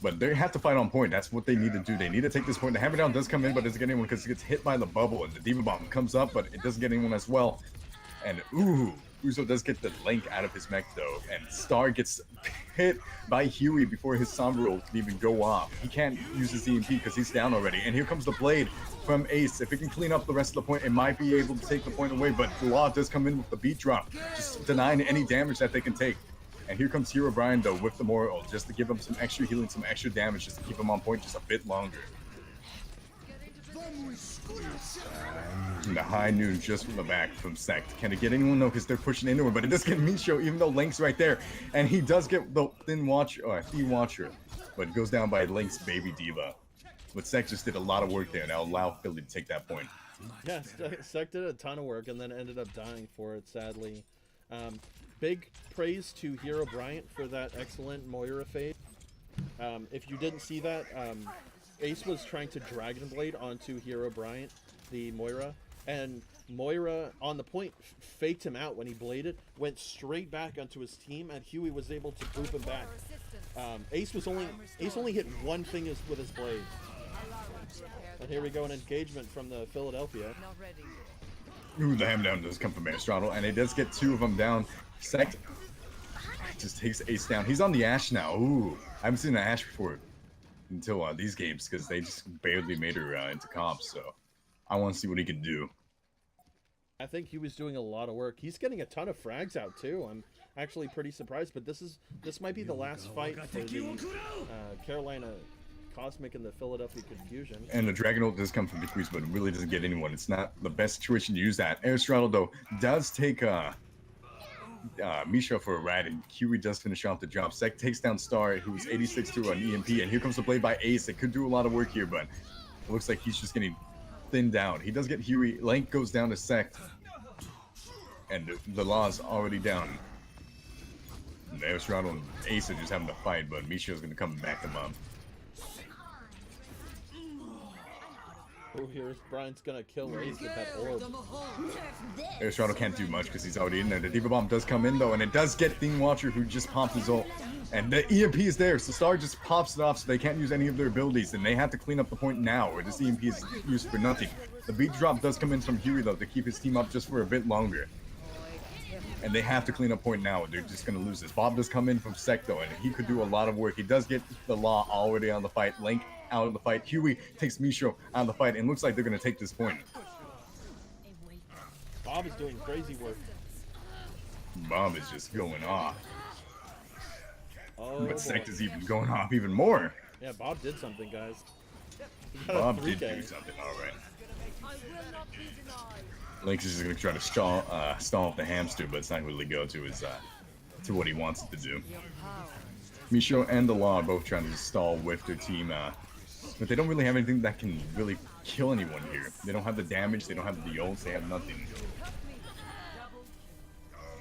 But they have to fight on point. That's what they need to do. They need to take this point. The hammer down does come in, but doesn't get anyone because it gets hit by the bubble, and the Diva Bomb comes up, but it doesn't get anyone as well. And ooh, Uso does get the Link out of his mech though, and Star gets hit by Huey before his Sombra can even go off. He can't use his EMP because he's down already. And here comes the blade from Ace. If he can clean up the rest of the point, it might be able to take the point away, but the Law does come in with the beat drop, just denying any damage that they can take. And here comes Hero Brian though with the Moral, just to give him some extra healing, some extra damage, just to keep him on point just a bit longer. And the High Noon just from the back from Sect. Can it get anyone though? Because they're pushing into him, but it does get Misho, even though Link's right there. And he does get the Thin Watcher, but it goes down by Link's Baby Diva. But Sect just did a lot of work there, and that'll allow Philly to take that point. Yeah, Sect did a ton of work and then ended up dying for it, sadly. big praise to Hero Bryant for that excellent Moira fade. If you didn't see that, Ace was trying to Dragon Blade onto Hero Bryant, the Moira, and Moira on the point faked him out when he bladed, went straight back onto his team, and Huey was able to boop him back. Ace only hit one thing with his blade. And here we go, an engagement from the Philadelphia. Ooh, the ham down does come from Aristotle, and it does get 2 of them down. Sect just takes Ace down. He's on the Ashe now. Ooh, I haven't seen an Ashe before until these games because they just barely made her into comps. So I want to see what he can do. I think he was doing a lot of work. He's getting a ton of frags out too. I'm actually pretty surprised, but this might be the last fight for the Carolina Cosmic and the Philadelphia Confusion. And the Dragon Ult does come from Decrease, but it really doesn't get anyone. It's not the best situation to use that. Aristotle, though, does take Misha for a ride, and Huey does finish off the job. Sec takes down Star, who's 86 to an EMP, and here comes the blade by Ace. It could do a lot of work here, but it looks like he's just getting thinned out. He does get Huey. Link goes down to Sect, and the Law's already down. And Aristotle and Ace are just having to fight, but Misha's going to come back them up. Oh, here's Brian's gonna kill Ace with that orb. Aristotle can't do much because he's already in there. The Diva Bomb does come in though, and it does get Theme Watcher, who just popped his ult. And the EMP is there, so Star just pops it off, so they can't use any of their abilities, and they have to clean up the point now, or this EMP is used for nothing. The beat drop does come in from Huey though to keep his team up just for a bit longer. And they have to clean up point now, or they're just gonna lose this. Bob does come in from Sec though, and he could do a lot of work. He does get the Law already on the fight. Link out of the fight. Huey takes Misho out of the fight, and looks like they're going to take this point. Bob is doing crazy work. Bob is just going off. Oh, but Sect is even going off even more. Yeah, Bob did something, guys. Bob did do something, alright. Link is just going to try to stall the hamster, but it's not really go to his to what he wants it to do. Misho and the Law are both trying to stall with their team, but they don't really have anything that can really kill anyone here. They don't have the damage, they don't have the ults, they have nothing.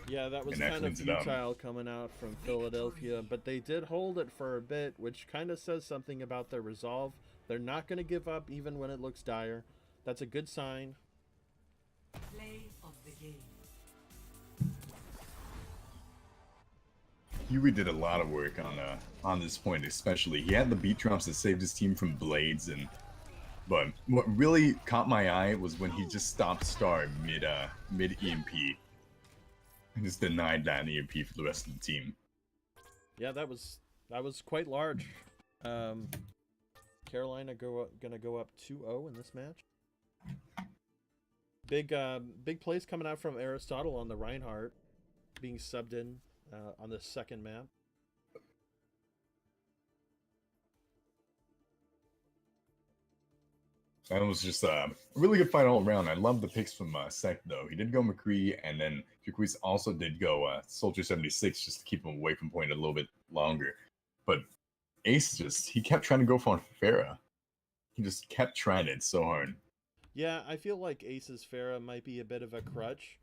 Yeah, that was kind of futile coming out from Philadelphia, but they did hold it for a bit, which kind of says something about their resolve. They're not going to give up even when it looks dire. That's a good sign. Play of the game. Huey did a lot of work on this point, especially. He had the beat drops that saved his team from blades, but what really caught my eye was when he just stopped Star mid EMP and just denied that EMP for the rest of the team. Yeah, that was quite large. Carolina gonna go up 2-0 in this match. Big plays coming out from Aristotle on the Reinhardt, being subbed in on the second map. That was just a really good fight all around. I love the picks from Sec, though. He did go McCree, and then Jaquise also did go Soldier 76 just to keep him away from point a little bit longer. But Ace he kept trying to go for Farah. He just kept trying it so hard. Yeah, I feel like Ace's Farah might be a bit of a crutch.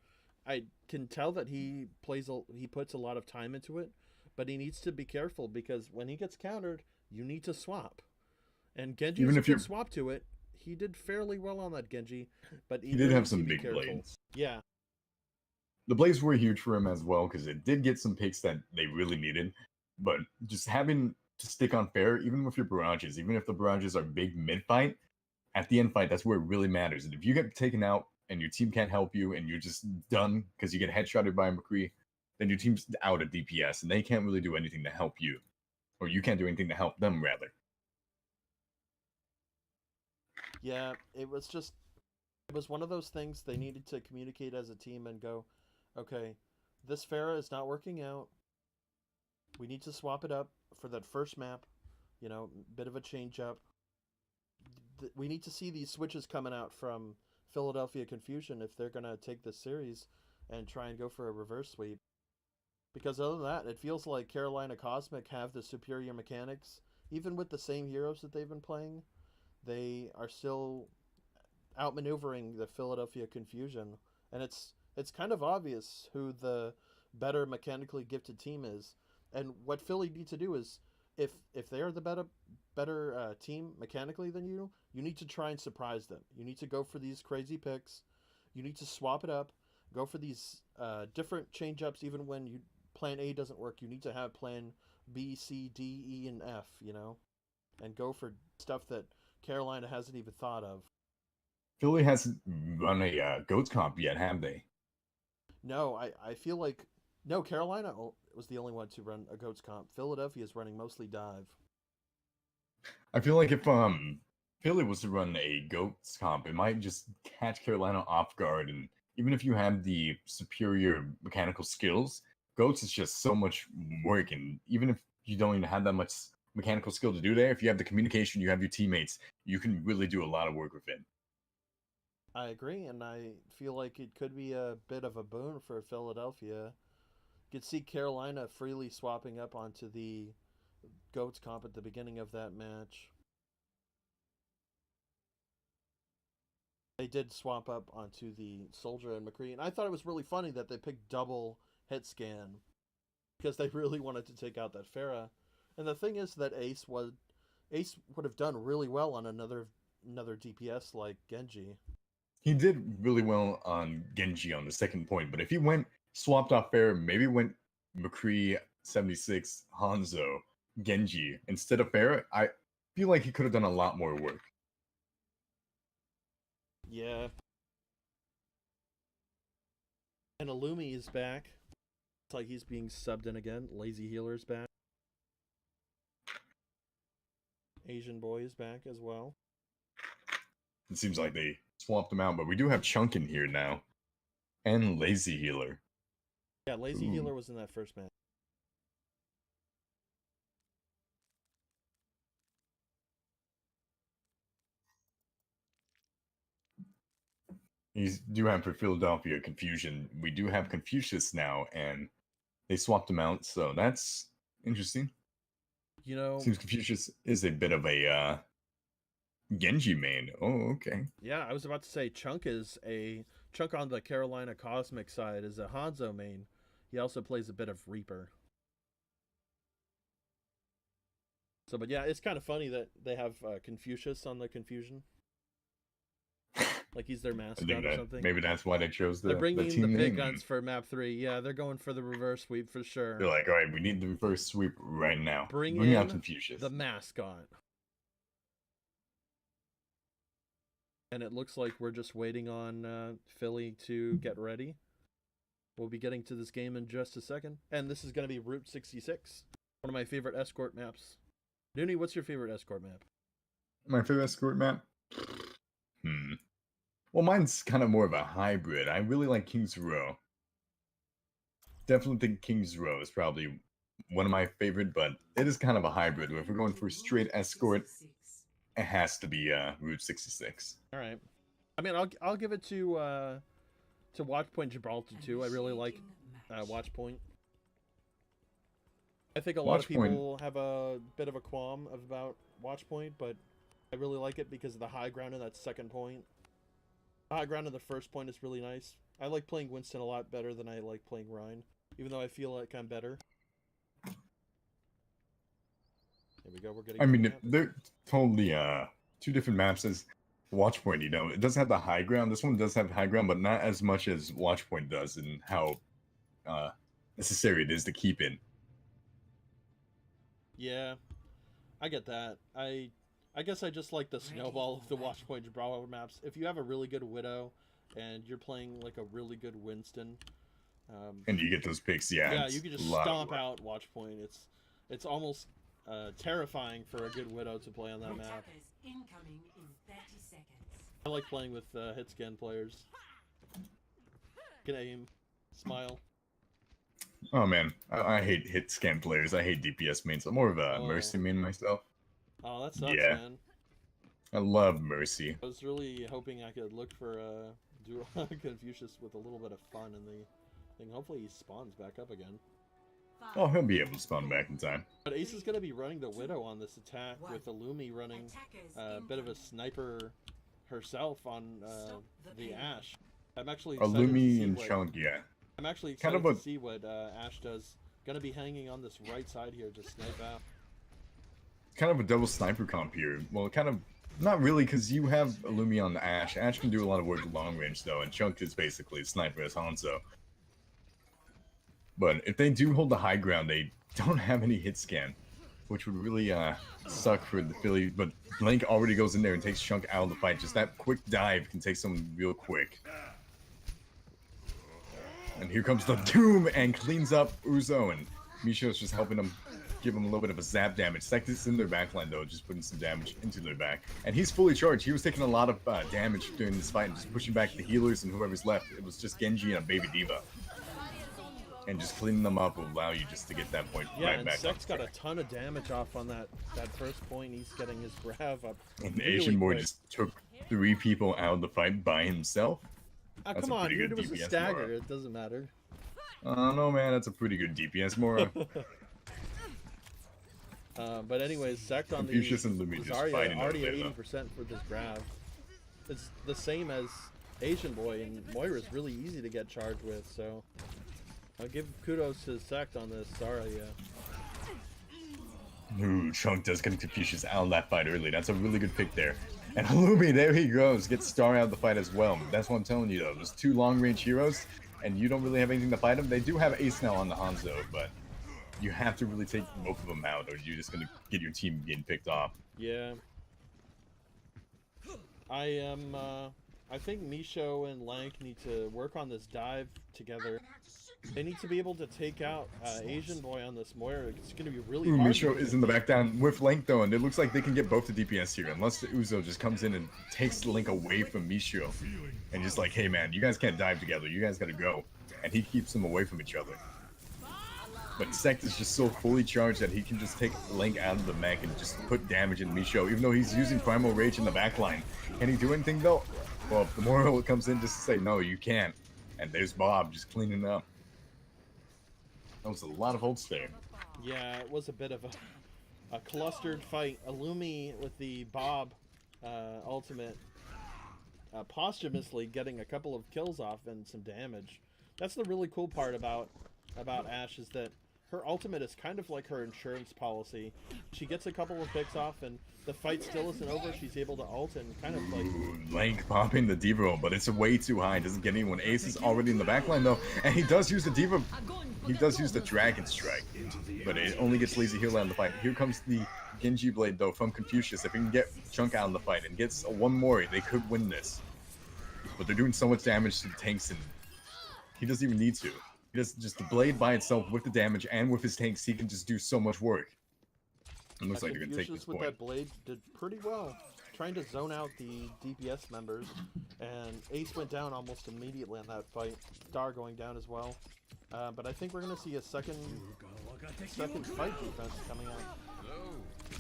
I can tell that he puts a lot of time into it, but he needs to be careful because when he gets countered, you need to swap. And Genji's a good swap to it. He did fairly well on that Genji, but he did have some big blades. Yeah. The blades were huge for him as well because it did get some picks that they really needed. But just having to stick on fair, even with your barrages, even if the barrages are big mid-fight, at the end fight, that's where it really matters. And if you get taken out and your team can't help you and you're just done because you get headshotted by McCree, then your team's out at DPS and they can't really do anything to help you. Or you can't do anything to help them, rather. Yeah, it was one of those things they needed to communicate as a team and go, okay, this Farah is not working out. We need to swap it up for that first map. You know, bit of a change up. We need to see these switches coming out from Philadelphia Confusion if they're going to take this series and try and go for a reverse sweep. Because other than that, it feels like Carolina Cosmic have the superior mechanics. Even with the same heroes that they've been playing, they are still outmaneuvering the Philadelphia Confusion. And it's kind of obvious who the better mechanically gifted team is. And what Philly need to do is, if they are the better team mechanically than you need to try and surprise them. You need to go for these crazy picks. You need to swap it up. Go for these different change ups. Even when plan A doesn't work, you need to have plan B, C, D, E, and F. And go for stuff that Carolina hasn't even thought of. Philly hasn't run a goats comp yet, have they? No, I feel like no, Carolina was the only one to run a goats comp. Philadelphia is running mostly dive. I feel like if Philly was to run a goats comp, it might just catch Carolina off guard, and even if you have the superior mechanical skills, goats is just so much work, and even if you don't even have that much mechanical skill to do there, if you have the communication, you have your teammates, you can really do a lot of work with it. I agree, and I feel like it could be a bit of a boon for Philadelphia. You could see Carolina freely swapping up onto the goats comp at the beginning of that match. They did swap up onto the Soldier and McCree, and I thought it was really funny that they picked double hit scan because they really wanted to take out that Pharah. And the thing is that Ace would have done really well on another DPS like Genji. He did really well on Genji on the second point, but if he swapped off Pharah, maybe went McCree, 76, Hanzo, Genji instead of Pharah, I feel like he could have done a lot more work. Yeah. And Illumi is back. It's like he's being subbed in again. Lazy Healer's back. Asian Boy is back as well. It seems like they swapped him out, but we do have Chunk in here now. And Lazy Healer. Yeah, Lazy Healer was in that first match. You do have for Philadelphia Confusion. We do have Confucius now, and they swapped him out, so that's interesting. Seems Confucius is a bit of a Genji main. Oh, okay. Yeah, I was about to say Chunk on the Carolina Cosmic side is a Hanzo main. He also plays a bit of Reaper. So, but yeah, it's kind of funny that they have Confucius on the Confusion. Like he's their mascot or something. Maybe that's why they chose They're bringing in the big name. guns for map 3. Yeah, they're going for the reverse sweep for sure. They're like, all right, we need the reverse sweep right now. Bring out Confucius. The mascot. And it looks like we're just waiting on Philly to get ready. We'll be getting to this game in just a second. And this is going to be Route 66. One of my favorite escort maps. Noonie, what's your favorite escort map? My favorite escort map? Well, mine's kind of more of a hybrid. I really like King's Row. Definitely think King's Row is probably one of my favorite, but it is kind of a hybrid. If we're going for straight escort, it has to be Route 66. All right. I mean, I'll give it to Watchpoint Gibraltar too. I really like Watchpoint. I think a lot of people have a bit of a qualm about Watchpoint, but I really like it because of the high ground in that second point. The high ground in the first point is really nice. I like playing Winston a lot better than I like playing Rhine, even though I feel like I'm better. There we go. We're getting. I mean, they're totally two different maps as Watchpoint. It doesn't have the high ground. This one does have high ground, but not as much as Watchpoint does, and how necessary it is to keep in. Yeah, I get that. I guess I just like the snowball of the Watchpoint Gibraltar maps. If you have a really good Widow and you're playing like a really good Winston, and you get those picks, yeah, you can just stomp out Watchpoint. It's almost terrifying for a good Widow to play on that map. Incoming in 30 seconds. I like playing with hit scan players. Can aim, smile. Oh man, I hate hit scan players. I hate DPS mains. I'm more of a Mercy main myself. Oh, that sucks, man. I love Mercy. I was really hoping I could look for dual Confucius with a little bit of fun in the thing. Hopefully he spawns back up again. Oh, he'll be able to spawn back in time. But Ace is going to be running the Widow on this attack with Illumi running a bit of a sniper herself on the Ashe. I'm actually excited Illumi to and see Chunk, yeah. I'm actually Kind excited of to a see what Ash does. Gonna be hanging on this right side here to snipe out. double sniper comp here. Well, kind of not really, because you have Illumi on the Ash. Ash can do a lot of work long range though, and Chunk is basically a sniper as Hanzo. But if they do hold the high ground, they don't have any hit scan, which would really suck for the Philly. But Blank already goes in there and takes Chunk out of the fight. Just that quick dive can take someone real quick. And here comes the Doom and cleans up Uzo, and Misho's just helping him, give him a little bit of a zap damage. Sectus in their backline though, just putting some damage into their back. And he's fully charged. He was taking a lot of damage during this fight and just pushing back the healers and whoever's left. It was just Genji and a Baby Diva. And just cleaning them up will allow you just to get that point right back. Yeah, and Sex got a ton of damage off on that first point. He's getting his grav up. And the really Asian boy quick. just took 3 people out of the fight by himself. Ah, That's come a on, pretty dude, good it was a DPS stagger. Mora. It doesn't matter. No, man, that's a pretty good DPS Mora. But anyways, Sect on Confucius and Lumi was just already fighting at over there, 80% for this grav. It's the same as Asian boy, and Moira's really easy to get charged with, so I'll give kudos to Sect on this. Sorry, Ooh, Chunk does get Confucius out of that fight early. That's a really good pick there. And Lumi, there he goes, gets Star out of the fight as well. That's what I'm telling you though. There's 2 long-range heroes, and you don't really have anything to fight them. They do have Ace now on the Hanzo, but you have to really take both of them out, or you're just gonna get your team getting picked off. yeah. I think Misho and Lank need to work on this dive together. They need to be able to take out Asian boy on this Moira. It's going to be really Ooh, hard. Misho is in the back down with Link though, and it looks like they can get both the DPS here, unless the Uzo just comes in and takes the Link away from Misho, and just like, hey man, you guys can't dive together, you guys gotta go, and he keeps them away from each other. But Sect is just so fully charged that he can just take Link out of the mech and just put damage in Misho, even though he's using Primal Rage in the backline. Can he do anything though? Well, if the Moral comes in just to say, no, you can't. And there's Bob just cleaning up. That was a lot of ults there. Yeah, it was a bit of a clustered fight. Illumi with the Bob ultimate posthumously getting a couple of kills off and some damage. That's the really cool part about Ashe, is that her ultimate is kind of like her insurance policy. She gets a couple of picks off and the fight still isn't over. She's able to ult and kind of like... Ooh, Link popping the Diva roll, but it's way too high. Doesn't get anyone. Ace is already in the backline though, and he does use the Diva. He does use the Dragon Strike, but it only gets lazy heal out of the fight. Here comes the Genji Blade though from Confucius. If he can get Chunk out of the fight and gets one more, they could win this. But they're doing so much damage to the tanks, and he doesn't even need to. He does just the blade by itself with the damage and with his tanks. He can just do so much work. It looks like they're gonna take this with point. that blade did pretty well, trying to zone out the DPS members, and Ace went down almost immediately on that fight. Star going down as well, but I think we're gonna see a second fight defense coming out.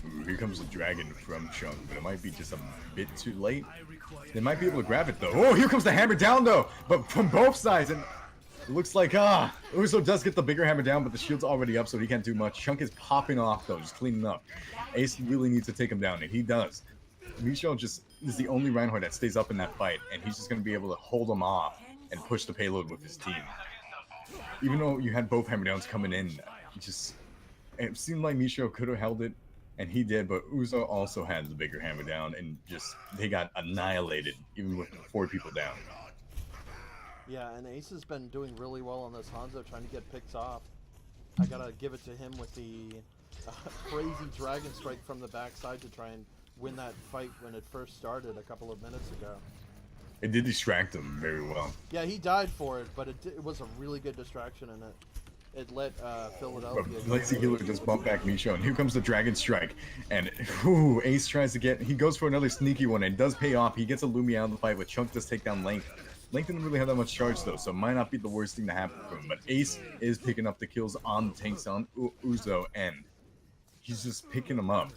Ooh, here comes the dragon from Chunk, but it might be just a bit too late. They might be able to grab it though. Oh, here comes the hammer down though, but from both sides, and it looks like Uso does get the bigger hammer down, but the shield's already up, so he can't do much. Chunk is popping off though, just cleaning up. Ace really needs to take him down, and he does. Michel just is the only Reinhardt that stays up in that fight, and he's just going to be able to hold him off and push the payload with his team. Even though you had both hammer downs coming in, it seemed like Michel could have held it, and he did, but Uzo also had the bigger hammer down, and just they got annihilated, even with 4 people down. Yeah, and Ace has been doing really well on this Hanzo, trying to get picks off. I gotta give it to him with the crazy Dragon Strike from the backside to try and win that fight when it first started a couple of minutes ago. It did distract him very well. Yeah, he died for it, but it was a really good distraction, and it let Philadelphia... But Lazy Healer just bumped back Michel, and here comes the Dragon Strike. And ooh, Ace tries to get... He goes for another sneaky one, and it does pay off. He gets a Lumi out of the fight, but Chunk does take down Link. Link didn't really have that much charge though, so it might not be the worst thing to happen for him. But Ace is picking up the kills on the tanks on Uzo, and he's just picking them up.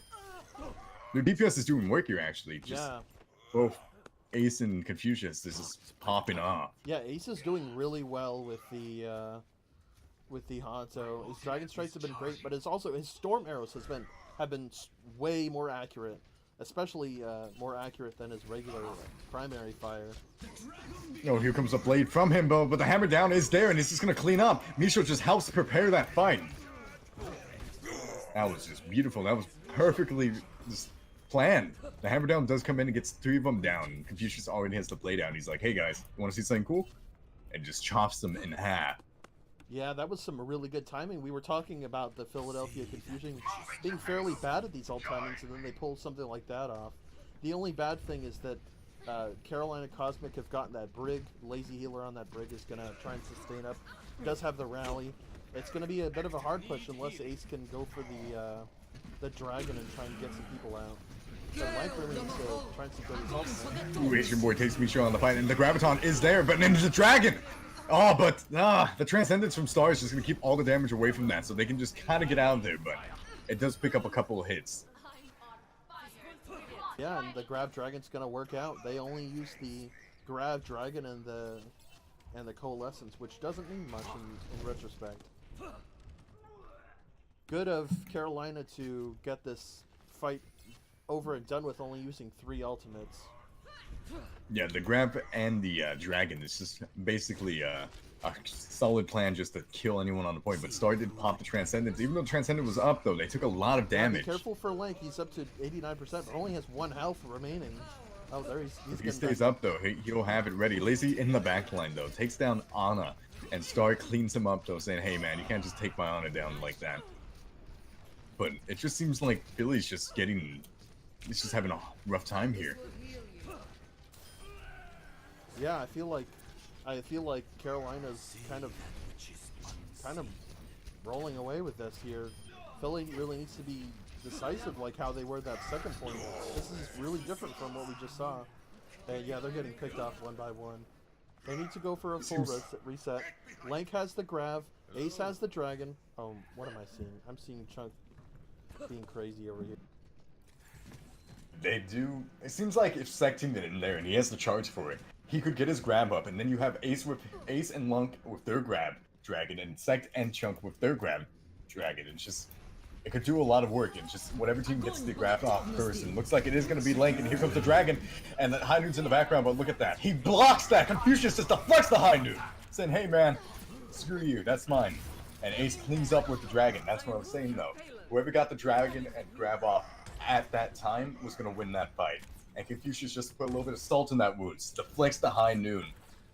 Their DPS is doing work here actually. Just both Ace and Confucius is just popping off. Yeah, Ace is doing really well with the Hanzo. His Dragon Strikes have been great, but it's also his Storm Arrows have been way more accurate especially more accurate than his regular primary fire. No, here comes a blade from him, but the hammer down is there, and it's just gonna clean up. Misho just helps prepare that fight. That was just beautiful. That was perfectly just planned. The hammer down does come in and gets 3 of them down. Confucius already has the blade out. He's like, hey guys, you want to see something cool? And just chops them in half. Yeah, that was some really good timing. We were talking about the Philadelphia Confusion being fairly bad at these alt timings, and then they pulled something like that off. The only bad thing is that Carolina Cosmic have gotten that Brig. Lazy Healer on that Brig is going to try and sustain up. Does have the rally. It's going to be a bit of a hard push unless Ace can go for the Dragon and try and get some people out. So Lank really needs to try and secure his ultimate. Ooh, Asian Boy takes Misho on the fight, and the Graviton is there, but then there's a Dragon! Oh, but the Transcendence from Star is just going to keep all the damage away from that, so they can just kind of get out of there, but it does pick up a couple of hits. Yeah, and the Grab Dragon's going to work out. They only use the Grab Dragon and the Coalescence, which doesn't mean much in retrospect. Good of Carolina to get this fight over and done with only using 3 ultimates. Yeah, the grab and the dragon is just basically a solid plan just to kill anyone on the point. But Star did pop the Transcendence. Even though Transcendence was up, though, they took a lot of damage. Be careful for Lank. He's up to 89%, but only has 1 health remaining. Oh, there he's if he stays up, though, he'll have it ready. Lazy in the backline, though, takes down Ana. And Star cleans him up, though, saying, hey, man, you can't just take my Ana down like that. But it just seems like Philly's just getting... He's just having a rough time here. Yeah, I feel like Carolina's kind of rolling away with this here. Philly really needs to be decisive, like how they were that second point. This is really different from what we just saw. And yeah, they're getting picked off one by one. They need to go for a full reset. Lank has the grab. Ace has the dragon. Oh, what am I seeing? I'm seeing Chunk being crazy over here. They do. It seems like if Sect teamed it in there and he has the charge for it, he could get his grab up, and then you have Ace and Lunk with their grab dragon, and Sect and Chunk with their grab dragon. It's just, it could do a lot of work. And just whatever team gets the grab off first, and looks like it is going to be Link. And here comes the dragon, and the High Noon's in the background. But look at that, he blocks that. Confucius just deflects the High Noon, saying, "Hey man, screw you, that's mine." And Ace cleans up with the dragon. That's what I was saying though. Whoever got the dragon and grab off at that time was going to win that fight. And Confucius just put a little bit of salt in that wound, deflects the High Noon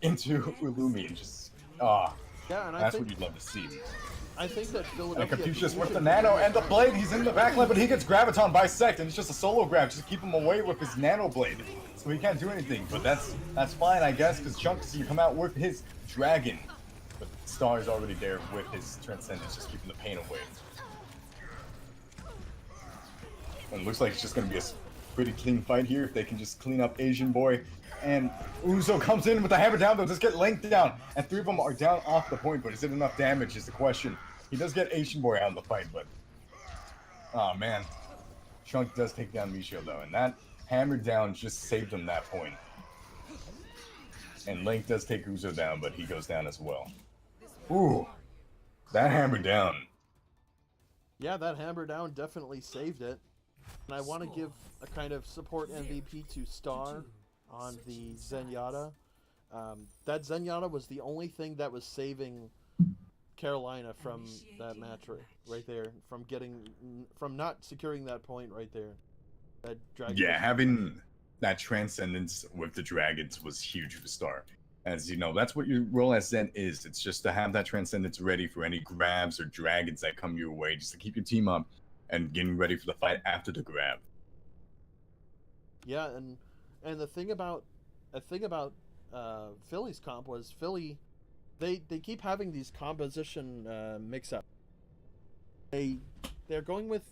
into Ulumi, and just, yeah, and that's what you'd love to see. I think that Philadelphia... And Confucius with the nano and the blade, he's in the backline, but he gets Graviton by Sect, and it's just a solo grab, just to keep him away with his nano blade. So he can't do anything, but that's fine, I guess, because Chunks can come out with his dragon. But Star is already there with his Transcendence, just keeping the pain away. And it looks like it's just going to be a pretty clean fight here if they can just clean up Asian Boy. And Uzo comes in with the hammer down, they'll just get Link down. And 3 of them are down off the point, but is it enough damage is the question. He does get Asian Boy out of the fight, but... Oh man. Chunk does take down Misho though, and that hammer down just saved him that point. And Link does take Uzo down, but he goes down as well. Ooh. That hammer down. Yeah, that hammer down definitely saved it. And I want to give a kind of support MVP to Star on the Zenyatta. That Zenyatta was the only thing that was saving Carolina from that match right there, from not securing that point right there. That dragon. Yeah, having that Transcendence with the dragons was huge for Star. As you know, that's what your role as Zen is. It's just to have that Transcendence ready for any grabs or dragons that come your way, just to keep your team up and getting ready for the fight after the grab. Yeah, and the thing about Philly's comp was Philly, they keep having these composition mix-up. They're going with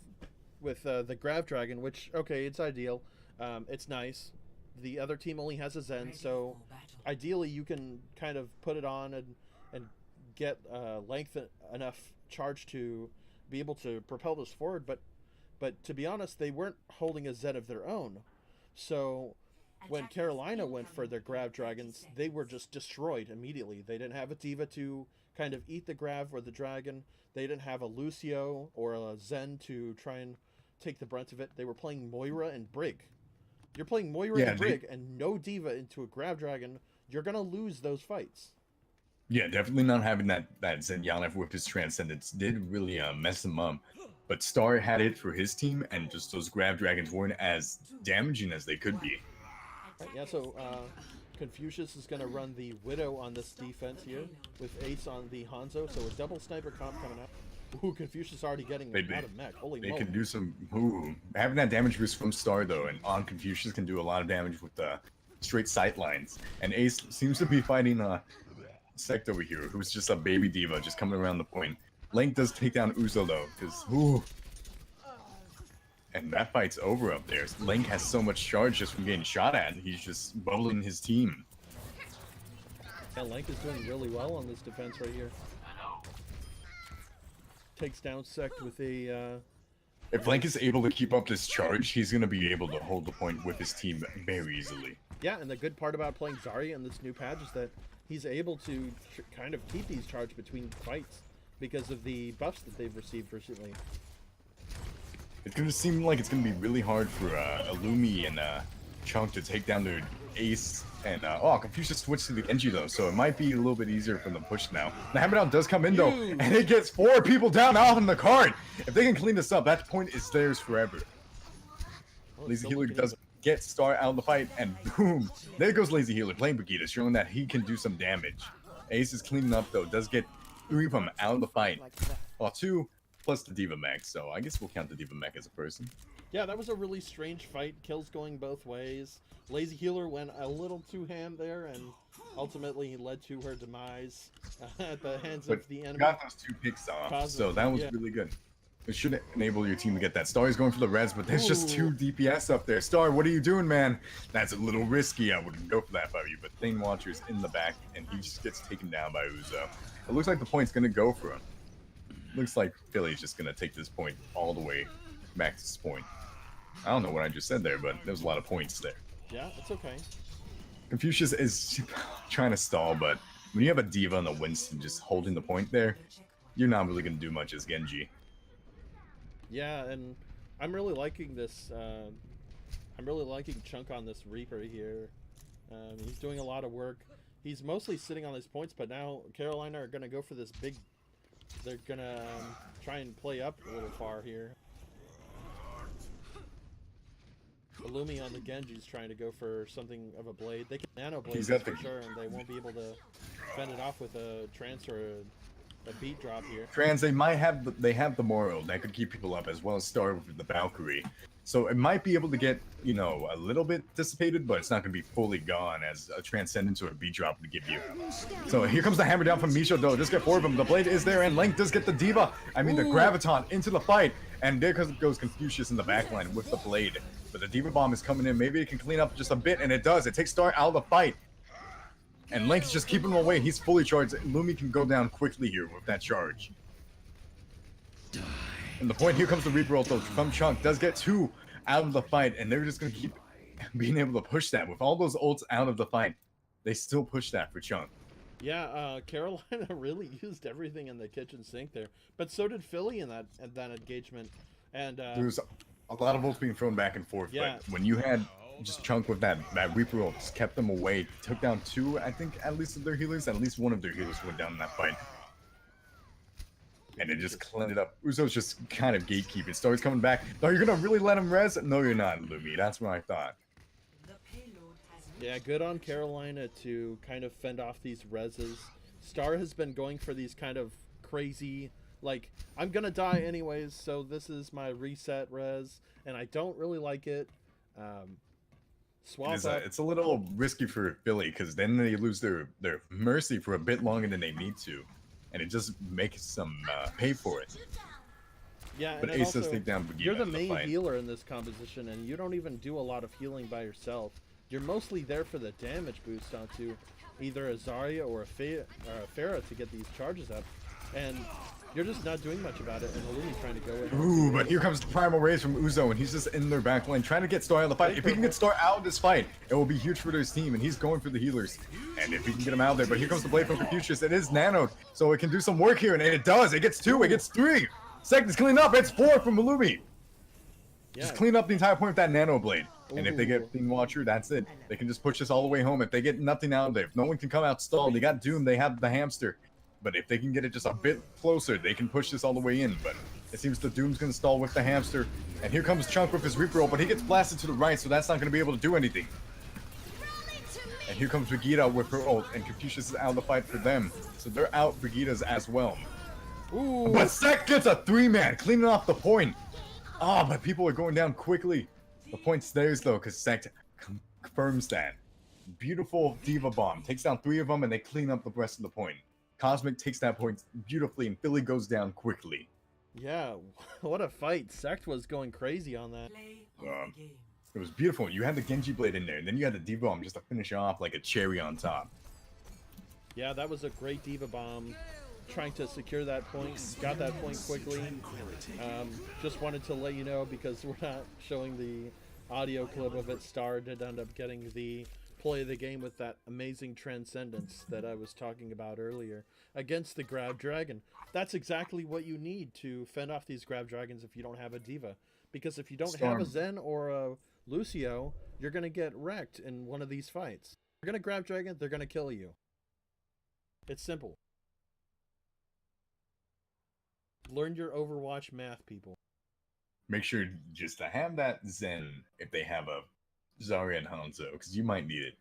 the Grab Dragon, which okay, it's ideal, it's nice. The other team only has a Zen, so ideally you can kind of put it on and get length enough charge to be able to propel this forward. But to be honest, they weren't holding a Zen of their own. So when Carolina went for their Grab Dragons, they were just destroyed immediately. They didn't have a Diva to kind of eat the Grab or the Dragon. They didn't have a Lucio or a Zen to try and take the brunt of it. They were playing Moira and Brig. You're playing Moira Yeah, and Brig and no Diva into a Grab Dragon. You're gonna lose those fights. Yeah, definitely not having that Zenyatta with his Transcendence did really mess him up. But Star had it for his team, and just those Grab Dragons weren't as damaging as they could be. Right, yeah, so Confucius is gonna run the Widow on this defense here with Ace on the Hanzo. So a double sniper comp coming out. Ooh, Confucius already getting out of mech. Holy They moly. can do some. Ooh, having that damage boost from Star though, and on Confucius can do a lot of damage with the straight sight lines. And Ace seems to be fighting Sect over here, who's just a baby diva, just coming around the point. Link does take down Uzo though, because ooh. And that fight's over up there. Link has so much charge just from getting shot at. He's just bubbling his team. Yeah, Link is doing really well on this defense right here. Takes down Sect with a... If Link is able to keep up this charge, he's going to be able to hold the point with his team very easily. Yeah, and the good part about playing Zarya in this new patch is that he's able to kind of keep these charge between fights because of the buffs that they've received recently. It's going to seem like it's going to be really hard for Illumi and Chunk to take down their Ace. And, Confucius switched to the Genji though, so it might be a little bit easier from the push now. The hammer down does come in though, and it gets 4 people down off in the card. If they can clean this up, that point is theirs forever. Lazy Healer does get Star out of the fight, and boom, there goes Lazy Healer playing Brigitte, showing that he can do some damage. Ace is cleaning up though, does get 3 of them out of the fight. 2 plus the Diva Mech, so I guess we'll count the Diva Mech as a person. Yeah, that was a really strange fight. Kills going both ways. Lazy Healer went a little too ham there, and ultimately he led to her demise at the hands of the enemy. Got those 2 picks off, so that was really good. It should enable your team to get that. Star is going for the res, but there's just 2 DPS up there. Star, what are you doing, man? That's a little risky. I wouldn't go for that if I were you, but Thane Watcher's in the back, and he just gets taken down by Uzo. It looks like the point's going to go for him. Looks like Philly's just going to take this point all the way back to this point. I don't know what I just said there, but there was a lot of points there. Yeah, it's okay. Confucius is trying to stall, but when you have a Diva and a Winston just holding the point there, you're not really going to do much as Genji. Yeah, and I'm really liking this. I'm really liking Chunk on this Reaper here. He's doing a lot of work. He's mostly sitting on his points, but now Carolina are going to go for this big... They're going to try and play up a little far here. Illumi on the Genji's trying to go for something of a blade. They can nano blade for sure, and they won't be able to fend it off with a trance or a beat drop here. Trans, they have the Moro that could keep people up, as well as Star with the Valkyrie. So it might be able to get, you know, a little bit dissipated, but it's not going to be fully gone as a Transcendence or a beat drop would give you. So here comes the hammer down from Misho though. Just get 4 of them. The blade is there, and Link does get the Diva. I mean, the Graviton into the fight. And there goes Confucius in the backline with the blade. But the Diva Bomb is coming in. Maybe it can clean up just a bit, and it does. It takes Star out of the fight. And Link's just keeping him away. He's fully charged. Lumi can go down quickly here with that charge. And the point, here comes the Reaper ult from Chunk. Does get 2 out of the fight, and they're just going to keep being able to push that. With all those ults out of the fight, they still push that for Chunk. Yeah, Carolina really used everything in the kitchen sink there. But so did Philly in that engagement. And there was a lot of ults being thrown back and forth, but when you had just Chunk with that Reaper ult, just kept them away, took down 2, I think, at least of their healers. At least one of their healers went down in that fight. And it just cleaned it up. Uzo's just kind of gatekeeping. Star's coming back. No, you're going to really let him res? No, you're not, Lumi. That's what I thought. Yeah, good on Carolina to kind of fend off these reses. Star has been going for these kind of crazy, like, I'm going to die anyways, so this is my reset res, and I don't really like it. Swap up. It's a little risky for Philly, because then they lose their mercy for a bit longer than they need to. And it just makes them pay for it. Yeah, but Ace does take down Brigitte. You're the main healer in this composition, and you don't even do a lot of healing by yourself. You're mostly there for the damage boost onto either a Zarya or a Pharah to get these charges up. And you're just not doing much about it, and Illumi trying to go in. Ooh, but here comes the Primal Rays from Uzo, and he's just in their back lane trying to get Star out of the fight. If he can get Star out of this fight, it will be huge for his team, and he's going for the healers. And if he can get him out there, but here comes the blade from Confucius. It is nanoed, so it can do some work here, and it does. It gets 2, it gets 3. Sect is cleaning up. It's 4 from Illumi. Just Yeah. clean up the entire point with that Nano Blade. And if they Ooh. get Theme Watcher, that's it. They can just push this all the way home. If they get nothing out of it, if no one can come out stalled, they got Doom, they have the Hamster. But if they can get it just a bit closer, they can push this all the way in. But it seems the Doom's going to stall with the Hamster. And here comes Chunk with his Reaper roll, but he gets blasted to the right, so that's not going to be able to do anything. And here comes Vegeta with her ult, and Confucius is out of the fight for them. So they're out Vegeta's as well. Ooh. But Sect gets a 3-man, cleaning off the point. Ah, but people are going down quickly. The point's theirs, though, because Sect confirms that. Beautiful Diva Bomb. Takes down 3 of them, and they clean up the rest of the point. Cosmic takes that point beautifully, and Philly goes down quickly. Yeah, what a fight. Sect was going crazy on that. Play of the game. It was beautiful. You had the Genji Blade in there, and then you had the Diva Bomb just to finish off like a cherry on top. Yeah, that was a great Diva Bomb. Trying to secure that point. Got that point quickly. Just wanted to let you know, because we're not showing the audio clip of it, Star did end up getting the play of the game with that amazing Transcendence that I was talking about earlier against the Grab Dragon. That's exactly what you need to fend off these Grab Dragons if you don't have a Diva. Because if you don't have a Zen or a Lucio, you're going to get wrecked in one of these fights. You're going to Grab Dragon, they're going to kill you. It's simple. Learn your Overwatch math, people. Make sure just to have that Zen if they have a Zarya and Hanzo, because you might need it.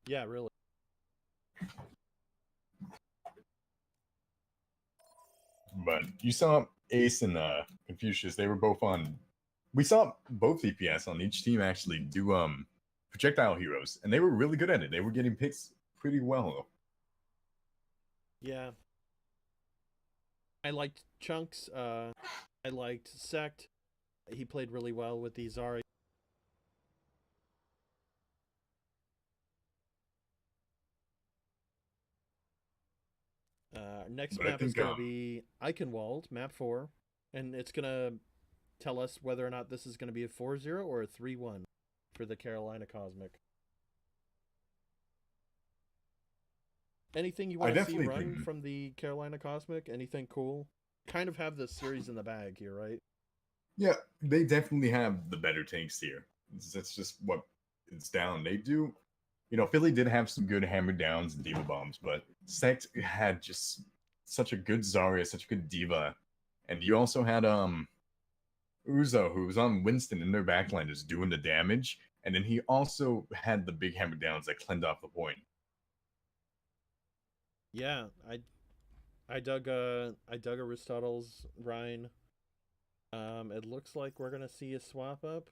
Yeah, really. But you saw Ace and Confucius, they were both on. We saw both DPS on each team actually do projectile heroes, and they were really good at it. They were getting picks pretty well. Yeah. I liked Chunks. I liked Sect. He played really well with the Zarya. Next But I map is think, going to be Eichenwald, map 4. And it's going to tell us whether or not this is going to be a 4-0 or a 3-1 for the Carolina Cosmic. Anything you want to see run from the Carolina Cosmic? Anything cool? Kind of have this series in the bag here, right? Yeah, they definitely have the better tanks here. That's just what it's down. They do, you know, Philly did have some good hammer downs and diva bombs, but Sect had just such a good Zarya, such a good diva, and you also had Uzo, who was on Winston in their backline, just doing the damage, and then he also had the big hammer downs that cleaned off the point. Yeah, I dug Aristotle's Rhine. It looks like we're gonna see a swap up.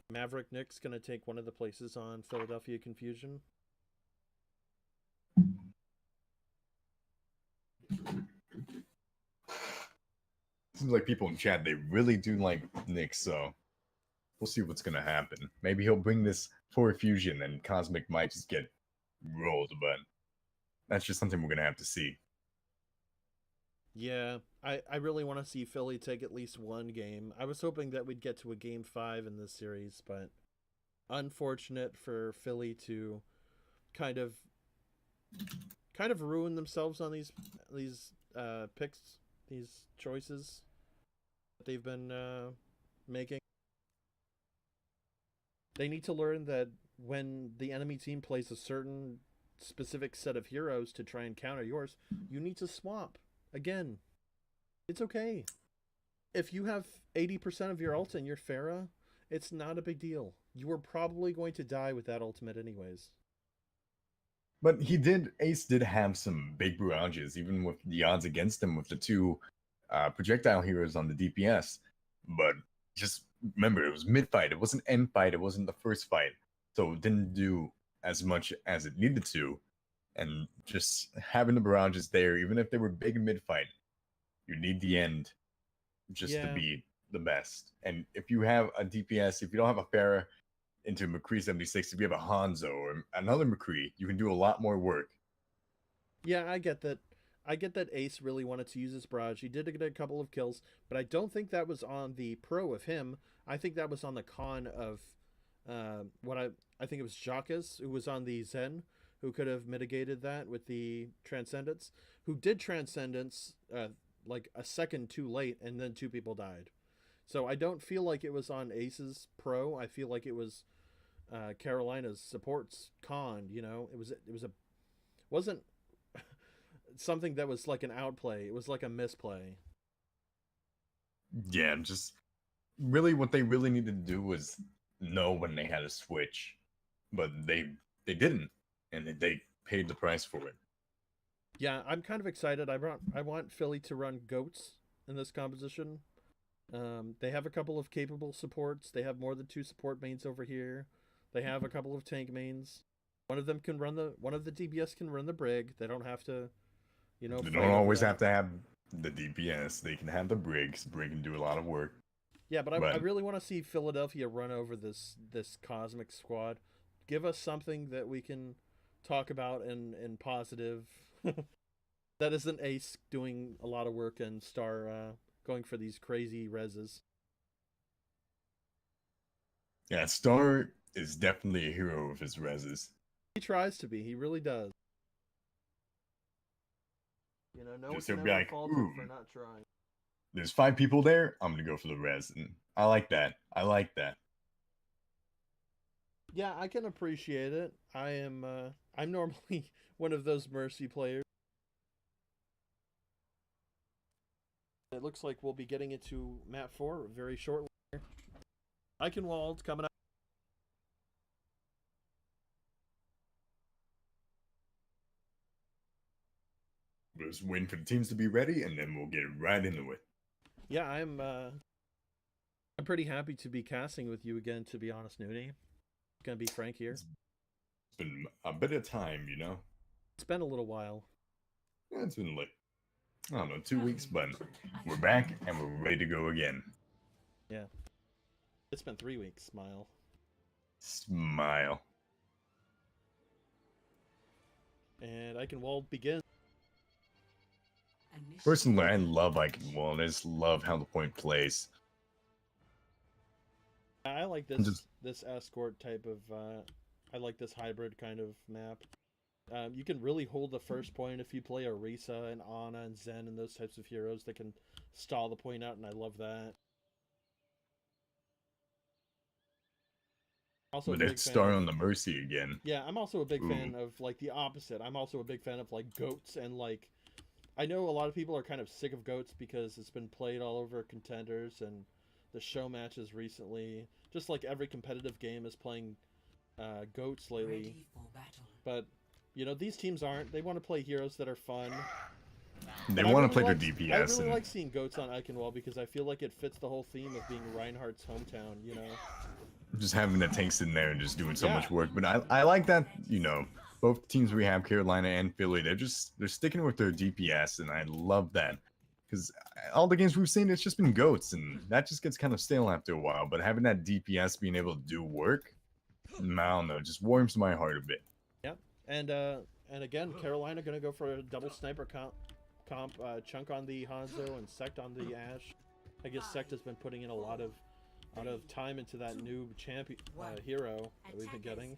Maverick Nick's gonna take one of the places on Philadelphia Confusion. Seems like people in chat, they really do like Nick, so we'll see what's gonna happen. Maybe he'll bring this for Fusion and Cosmic might just get rolled, but that's just something we're gonna have to see. Yeah, I really want to see Philly take at least one game. I was hoping that we'd get to a game 5 in this series, but unfortunate for Philly to kind of ruin themselves on these picks, these choices that they've been making. They need to learn that when the enemy team plays a certain specific set of heroes to try and counter yours, you need to swap. Again, it's okay. If you have 80% of your ult and you're Pharah, it's not a big deal. You are probably going to die with that ultimate anyways. But Ace did have some big barrages, even with the odds against him with the two projectile heroes on the DPS. But just remember, it was mid-fight. It wasn't end-fight. It wasn't the first fight. So it didn't do as much as it needed to. And just having the barrages there, even if they were big mid-fight, you need the end just to be the best. And if you have a DPS, if you don't have a Pharah into McCree 76, if you have a Hanzo or another McCree, you can do a lot more work. Yeah, I get that. I get that Ace really wanted to use his barrage. He did get a couple of kills, but I don't think that was on the pro of him. I think that was on the con of I think it was Jacques, who was on the Zen, who could have mitigated that with the Transcendence, who did Transcendence like a second too late, and then 2 people died. So I don't feel like it was on Ace's pro. I feel like it was Carolina's support's con. You know, it was a wasn't something that was like an outplay. It was like a misplay. Yeah, just really what they really needed to do was know when they had to switch, but they didn't, and they paid the price for it. Yeah, I'm kind of excited. I want Philly to run goats in this composition. They have a couple of capable supports. They have more than 2 support mains over here. They have a couple of tank mains. One of the DPS can run the brig. They don't have to, you know. They don't always have to have the DPS. They can have the brigs. Brig can do a lot of work. Yeah, but I really want to see Philadelphia run over this Cosmic squad. Give us something that we can talk about in positive. That isn't Ace doing a lot of work and Star going for these crazy reses. Yeah, Star is definitely a hero of his reses. He tries to be. He really does. You know, no one Just can he'll be ever like, fault him "Ooh, for not trying. there's 5 people there. I'm gonna go for the res." And I like that. I like that. Yeah, I can appreciate it. I'm normally one of those Mercy players. It looks like we'll be getting into map 4 very shortly. Eichenwald coming up. We'll just wait for the teams to be ready, and then we'll get right into it. Yeah, I'm pretty happy to be casting with you again, to be honest, Nooney. Gonna be frank here. It's been a bit of time, you know? It's been a little while. Yeah, it's been like, I don't know, 2 weeks, but we're back and we're ready to go again. Yeah. It's been 3 weeks, smile. Smile. And Eichenwald begins. Personally, I love Eichenwald. I just love how the point plays. I like this escort type of I like this hybrid kind of map. You can really hold the first point if you play Orisa and Ana and Zen and those types of heroes that can stall the point out, and I love that. Also, But it's Star on the Mercy again. Yeah, I'm also a big fan of like the opposite. I'm also a big fan of like goats, and like I know a lot of people are kind of sick of goats because it's been played all over contenders and the show matches recently. Just like every competitive game is playing goats lately. But you know, these teams aren't. They want to play heroes that are fun. They want to play their DPS. I really like seeing goats on Eichenwald because I feel like it fits the whole theme of being Reinhardt's hometown, you know? Just having the tanks in there and just doing so much work. But I like that, you know, both teams we have, Carolina and Philly, they're sticking with their DPS, and I love that. Because all the games we've seen, it's just been goats, and that just gets kind of stale after a while. But having that DPS being able to do work, I don't know, just warms my heart a bit. Yep. And again, Carolina going to go for a double sniper comp, Chunk on the Hanzo and Sect on the Ashe. I guess Sect has been putting in a lot of time into that new champion hero that we've been getting.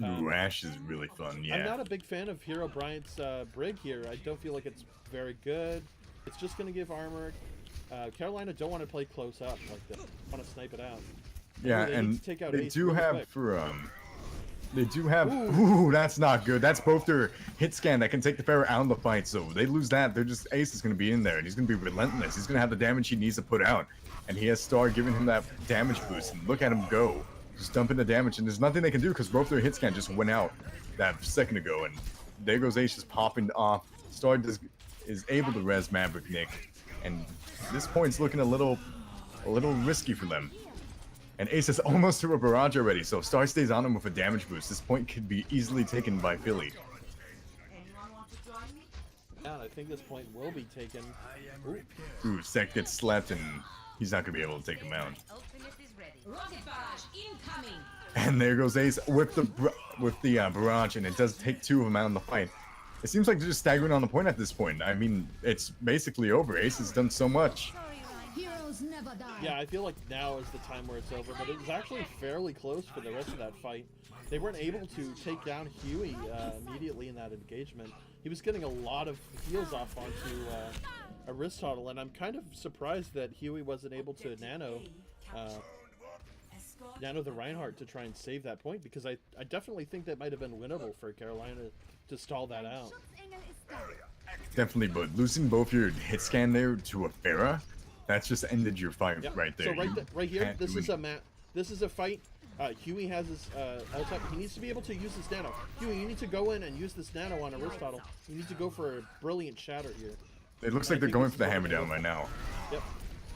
Ooh, Ashe is really fun, yeah. I'm not a big fan of Hero Bryant's Brig here. I don't feel like it's very good. It's just going to give armor. Carolina don't want to play close up like this. Want to snipe it out. Yeah, and they do have for they do have. Ooh, that's not good. That's both their hit scan that can take the Pharaoh out of the fight. So they lose that. They're just Ace is going to be in there, and he's going to be relentless. He's going to have the damage he needs to put out, and he has Star giving him that damage boost. And look at him go, just dumping the damage, and there's nothing they can do because both their hit scan just went out that second ago, and there goes Ace just popping off. Star is able to res Maverick Nick, and this point's looking a little risky for them. And Ace is almost through a barrage already, so Star stays on him with a damage boost. This point could be easily taken by Philly. Yeah, I think this point will be taken. Ooh, Sect gets slept, and he's not going to be able to take him out. And there goes Ace with the barrage, and it does take 2 of them out in the fight. It seems like they're just staggering on the point at this point. I mean, it's basically over. Ace has done so much. Heroes never die. Yeah, I feel like now is the time where it's over, but it was actually fairly close for the rest of that fight. They weren't able to take down Huey immediately in that engagement. He was getting a lot of heals off onto Aristotle, and I'm kind of surprised that Huey wasn't able to nano the Reinhardt to try and save that point, because I definitely think that might have been winnable for Carolina to stall that out. Definitely, but losing both your hit scan there to a Pharah, that's just ended your fight right there. So right here, this is a fight. Huey has his ult up. He needs to be able to use this nano. Huey, you need to go in and use this nano on Aristotle. You need to go for a brilliant shatter here. It looks like they're going for the hammer down right now. Yep.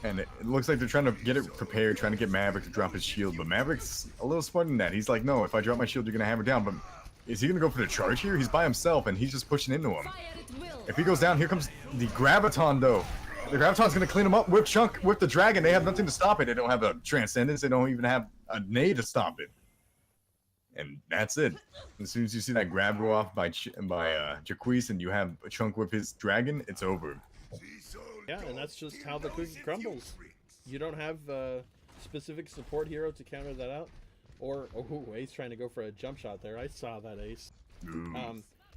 And it looks like they're trying to get it prepared, trying to get Maverick to drop his shield, but Maverick's a little smarter than that. He's like, no, if I drop my shield, you're gonna hammer down, but is he gonna go for the charge here? He's by himself, and he's just pushing into him. If he goes down, here comes the Graviton, though. The Graviton's gonna clean him up with Chunk, with the Dragon. They have nothing to stop it. They don't have a Transcendence. They don't even have a nade to stop it. And that's it. As soon as you see that grab go off by Jaquise and you have a Chunk with his Dragon, it's over. Yeah, and that's just how the cookie crumbles. You don't have a specific support hero to counter that out. Or, oh, Ace trying to go for a jump shot there. I saw that, Ace.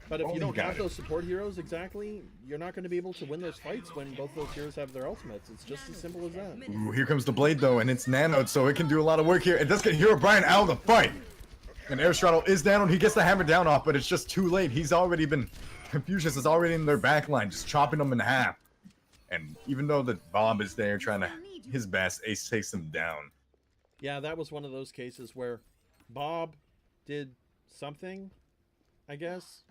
But if you don't have those support heroes exactly, you're not going to be able to win those fights when both those heroes have their ultimates. It's just as simple as that. Ooh, here comes the blade, though, and it's nanoed, so it can do a lot of work here. It does get Hero Brian out of the fight. And Aristotle is down, he gets the hammer down off, but it's just too late. He's already been... Confucius is already in their backline, just chopping them in half. And even though the Bob is there trying to his best, Ace takes him down. Yeah, that was one of those cases where Bob did something, I guess.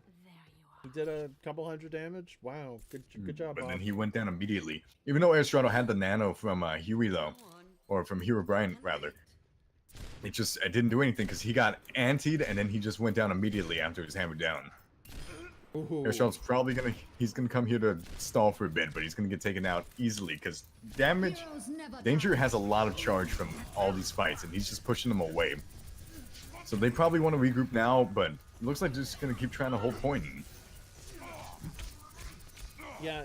He did a couple hundred damage. Wow, good job, But Bob. then he went down immediately. Even though Aristotle had the nano from Huey, though, or from Hero Brian, rather, it didn't do anything because he got antied and then he just went down immediately after his hammer down. Aristotle's probably he's gonna come here to stall for a bit, but he's gonna get taken out easily because Danger has a lot of charge from all these fights, and he's just pushing them away. So they probably want to regroup now, but it looks like they're just gonna keep trying to hold point. Yeah,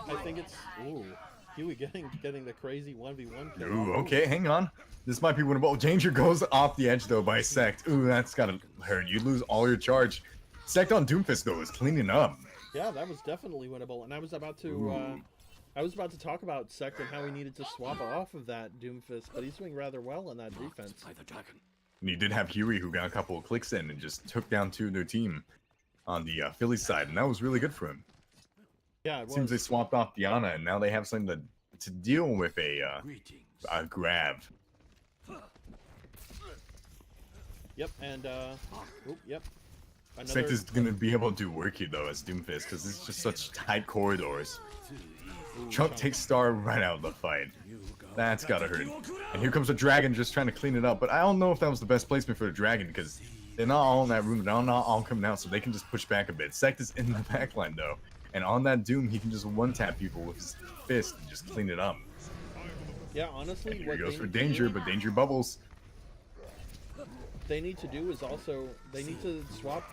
I think it's. Ooh, Huey getting the crazy 1v1 kill. Ooh, okay, hang on. This might be winnable. Danger goes off the edge though by Sect. Ooh, that's gotta hurt. You lose all your charge. Sect on Doomfist though is cleaning up. Yeah, that was definitely winnable, and I was about to talk about Sect and how he needed to swap off of that Doomfist, but he's doing rather well in that defense. And you did have Huey who got a couple of clicks in and just took down two of their team on the Philly side, and that was really good for him. Yeah, it was. Seems they swapped off Diana, and now they have something to deal with a grab. Yep, and yep. Sect is going to be able to do work here, though, as Doomfist, because it's just such tight corridors. Chunk takes Star right out of the fight. That's gotta hurt. And here comes the Dragon just trying to clean it up, but I don't know if that was the best placement for the Dragon, because they're not all in that room, they're not all coming out, so they can just push back a bit. Sect is in the backline, though, and on that Doom, he can just one-tap people with his fist and just clean it up. Yeah, honestly, and here he goes for Danger, but Danger bubbles. They need to do is also they need to swap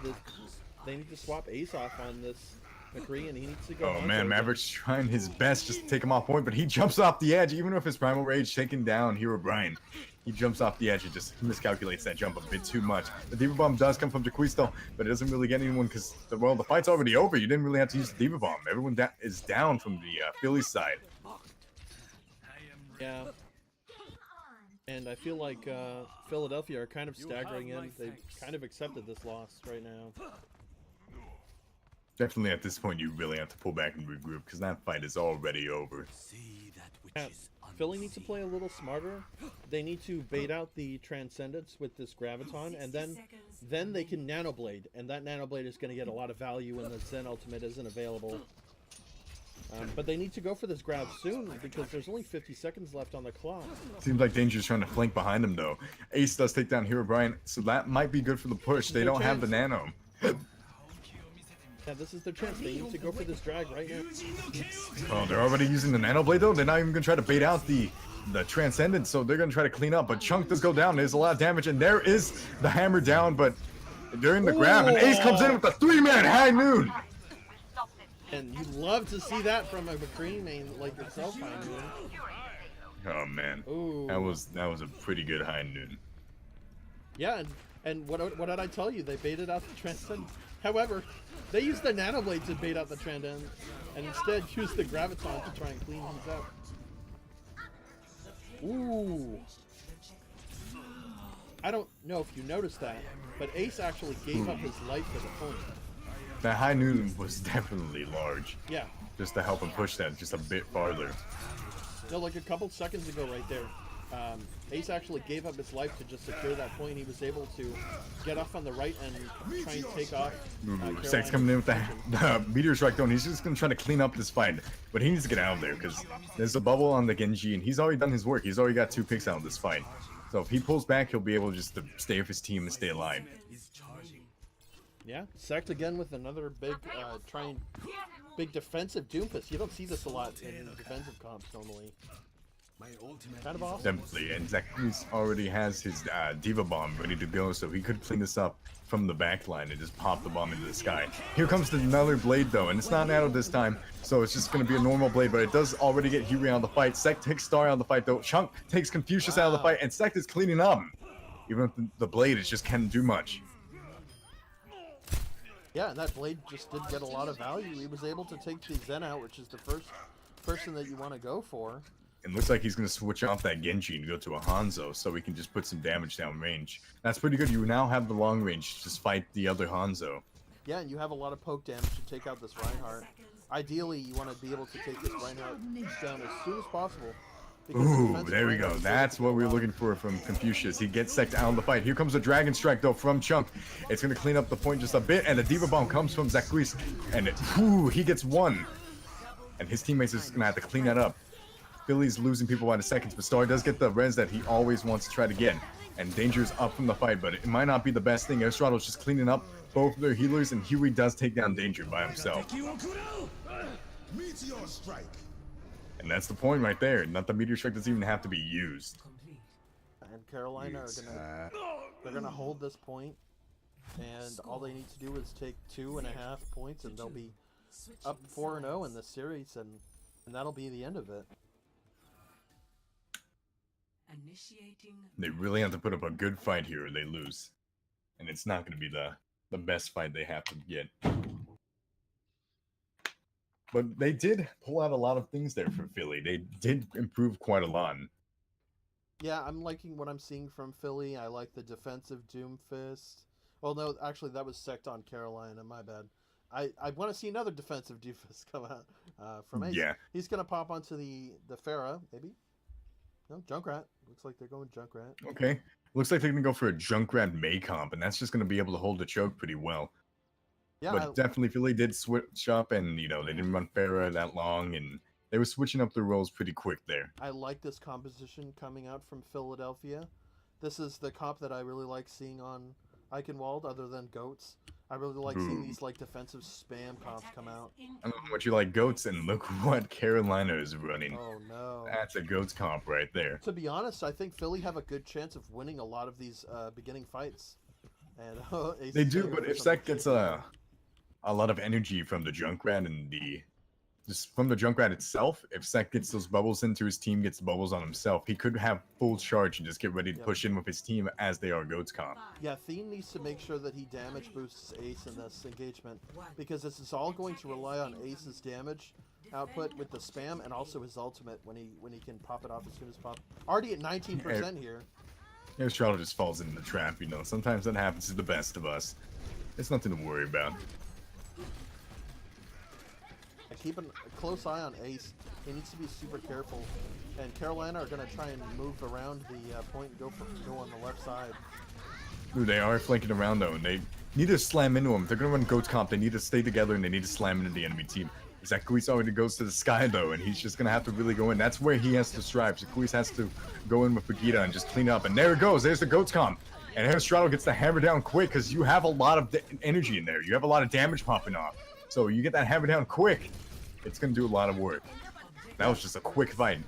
Ace off on this McCree, and he needs to go. Oh man, Maverick's trying his best just to take him off point, but he jumps off the edge. Even with his Primal Rage taking down Hero Brian, he jumps off the edge and just miscalculates that jump a bit too much. The Diva Bomb does come from Jaquise though, but it doesn't really get anyone because the fight's already over. You didn't really have to use the Diva Bomb. Everyone is down from the Philly side. Yeah. And I feel like Philadelphia are kind of staggering in. They've kind of accepted this loss right now. Definitely at this point, you really have to pull back and regroup because that fight is already over. Yeah, Philly needs to play a little smarter. They need to bait out the Transcendence with this Graviton, and then they can Nanoblade, and that Nanoblade is going to get a lot of value when the Zen Ultimate isn't available. But they need to go for this grab soon because there's only 50 seconds left on the clock. Seems like Danger's trying to flank behind him though. Ace does take down Hero Brian, so that might be good for the push. They don't have the nano. Yeah, this is their chance. They need to go for this drag right now. Oh, they're already using the nano blade though. They're not even gonna try to bait out the Transcendence, so they're gonna try to clean up. But Chunk does go down. There's a lot of damage, and there is the hammer down. But during the grab, and Ace comes in with a 3-man high noon. And you'd love to see that from a McCree main like yourself, Oh man, Ooh. that was a pretty good high noon. Yeah, and what did I tell you? They baited out the Transcend. However, they used the Nano Blade to bait out the Transcend, and instead used the Graviton to try and clean things up. Ooh. I don't know if you noticed that, but Ace actually gave up his life for the point. That high noon was definitely large. Yeah. Just to help him push that just a bit farther. No, like a couple seconds ago right there, Ace actually gave up his life to just secure that point. He was able to get off on the right and try and take off. Sex coming in with the meteor strike though, and he's just gonna try to clean up this fight. But he needs to get out of there because there's a bubble on the Genji, and he's already done his work. He's already got 2 picks out of this fight. So if he pulls back, he'll be able just to stay with his team and stay alive. Yeah, Sect again with another big big defensive Doomfist. You don't see this a lot in defensive comps normally. Kind of awesome. Definitely, and Zacchaeus already has his Diva Bomb ready to go, so he could clean this up from the back line and just pop the bomb into the sky. Here comes another blade though, and it's not Nano this time, so it's just going to be a normal blade, but it does already get Hiri out of the fight. Sect takes Star out of the fight though. Chunk takes Confucius out of the fight, and Sect is cleaning up. Even if the blade, it just can't do much. Yeah, and that blade just did get a lot of value. He was able to take the Zen out, which is the first person that you want to go for. It looks like he's going to switch off that Genji and go to a Hanzo so he can just put some damage down range. That's pretty good. You now have the long range to just fight the other Hanzo. Yeah, and you have a lot of poke damage to take out this Reinhardt. Ideally, you want to be able to take this Reinhardt down as soon as possible. Ooh, there we go. That's what we were looking for from Confucius. He gets Sect out of the fight. Here comes a Dragon Strike, though, from Chunk. It's going to clean up the point just a bit, and the Diva Bomb comes from Zacchaeus, and he gets 1. And his teammates are just going to have to clean that up. Philly's losing people by the seconds, but Star does get the res that he always wants to try to get. And Danger's up from the fight, but it might not be the best thing. Aristottle's just cleaning up both their healers, and Huey does take down Danger by himself. And that's the point right there. Not the Meteor Strike doesn't even have to be used. And Carolina they're gonna hold this point, and all they need to do is take 2.5 points, and they'll be up 4-0 in this series, and that'll be the end of it. They really have to put up a good fight here or they lose. And it's not going to be the best fight they have to get. But they did pull out a lot of things there for Philly. They did improve quite a lot. Yeah, I'm liking what I'm seeing from Philly. I like the defensive Doomfist. Well, no, actually, that was Sect on Carolina. My bad. I want to see another defensive Doomfist come out from Ace. Yeah. He's going to pop onto the Pharah, maybe. No, Junkrat. Looks like they're going Junkrat. Okay. Looks like they're going to go for a Junkrat May comp, and that's just going to be able to hold the choke pretty well. Yeah, but definitely Philly did switch up, and, you know, they didn't run Pharah that long, and they were switching up their roles pretty quick there. I like this composition coming out from Philadelphia. This is the comp that I really like seeing on Eichenwald, other than Goats. I really like seeing these like defensive spam comps come out. I don't know what you like, Goats, and look what Carolina is running. Oh no. That's a Goats comp right there. To be honest, I think Philly have a good chance of winning a lot of these beginning fights. And they do, but if Sec gets a lot of energy from the Junkrat and just from the Junkrat itself, if Sec gets those bubbles into his team, gets the bubbles on himself, he could have full charge and just get ready to push in with his team as they are Goats comp. Yeah, Thien needs to make sure that he damage boosts Ace in this engagement, because this is all going to rely on Ace's damage output with the spam and also his ultimate when he can pop it off as soon as possible. Already at 19% here. Aristotle just falls into the trap, you know. Sometimes that happens to the best of us. It's nothing to worry about. Keep a close eye on Ace. He needs to be super careful. And Carolina are going to try and move around the point and go on the left side. Ooh, they are flanking around though, and they need to slam into him. If they're going to run Goats comp, they need to stay together and they need to slam into the enemy team. Zacchaeus already goes to the sky though, and he's just going to have to really go in. That's where he has to strive. Zacchaeus has to go in with Vegeta and just clean up. And there it goes. There's the Goats comp. And Aristotle gets the hammer down quick because you have a lot of energy in there. You have a lot of damage popping off. So you get that hammer down quick. It's going to do a lot of work. That was just a quick fight.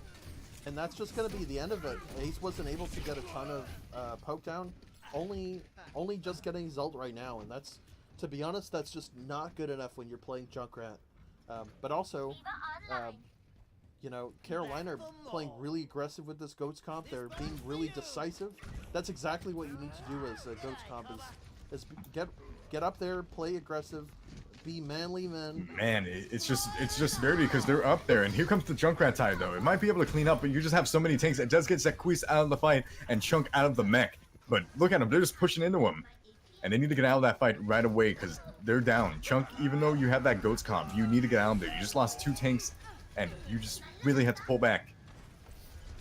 And that's just going to be the end of it. Ace wasn't able to get a ton of poke down. Only just getting his ult right now. And that's, to be honest, that's just not good enough when you're playing Junkrat. But also, You know, Carolina are playing really aggressive with this Goats comp. They're being really decisive. That's exactly what you need to do as a Goats comp is get up there, play aggressive, be manly men. Man, it's just dirty because they're up there, and here comes the Junkrat tide though. It might be able to clean up, but you just have so many tanks. It does get Zequise out of the fight and Chunk out of the mech. But look at them, they're just pushing into him. And they need to get out of that fight right away because they're down. Chunk, even though you have that Goats comp, you need to get out of there. You just lost 2 tanks, and you just really have to pull back.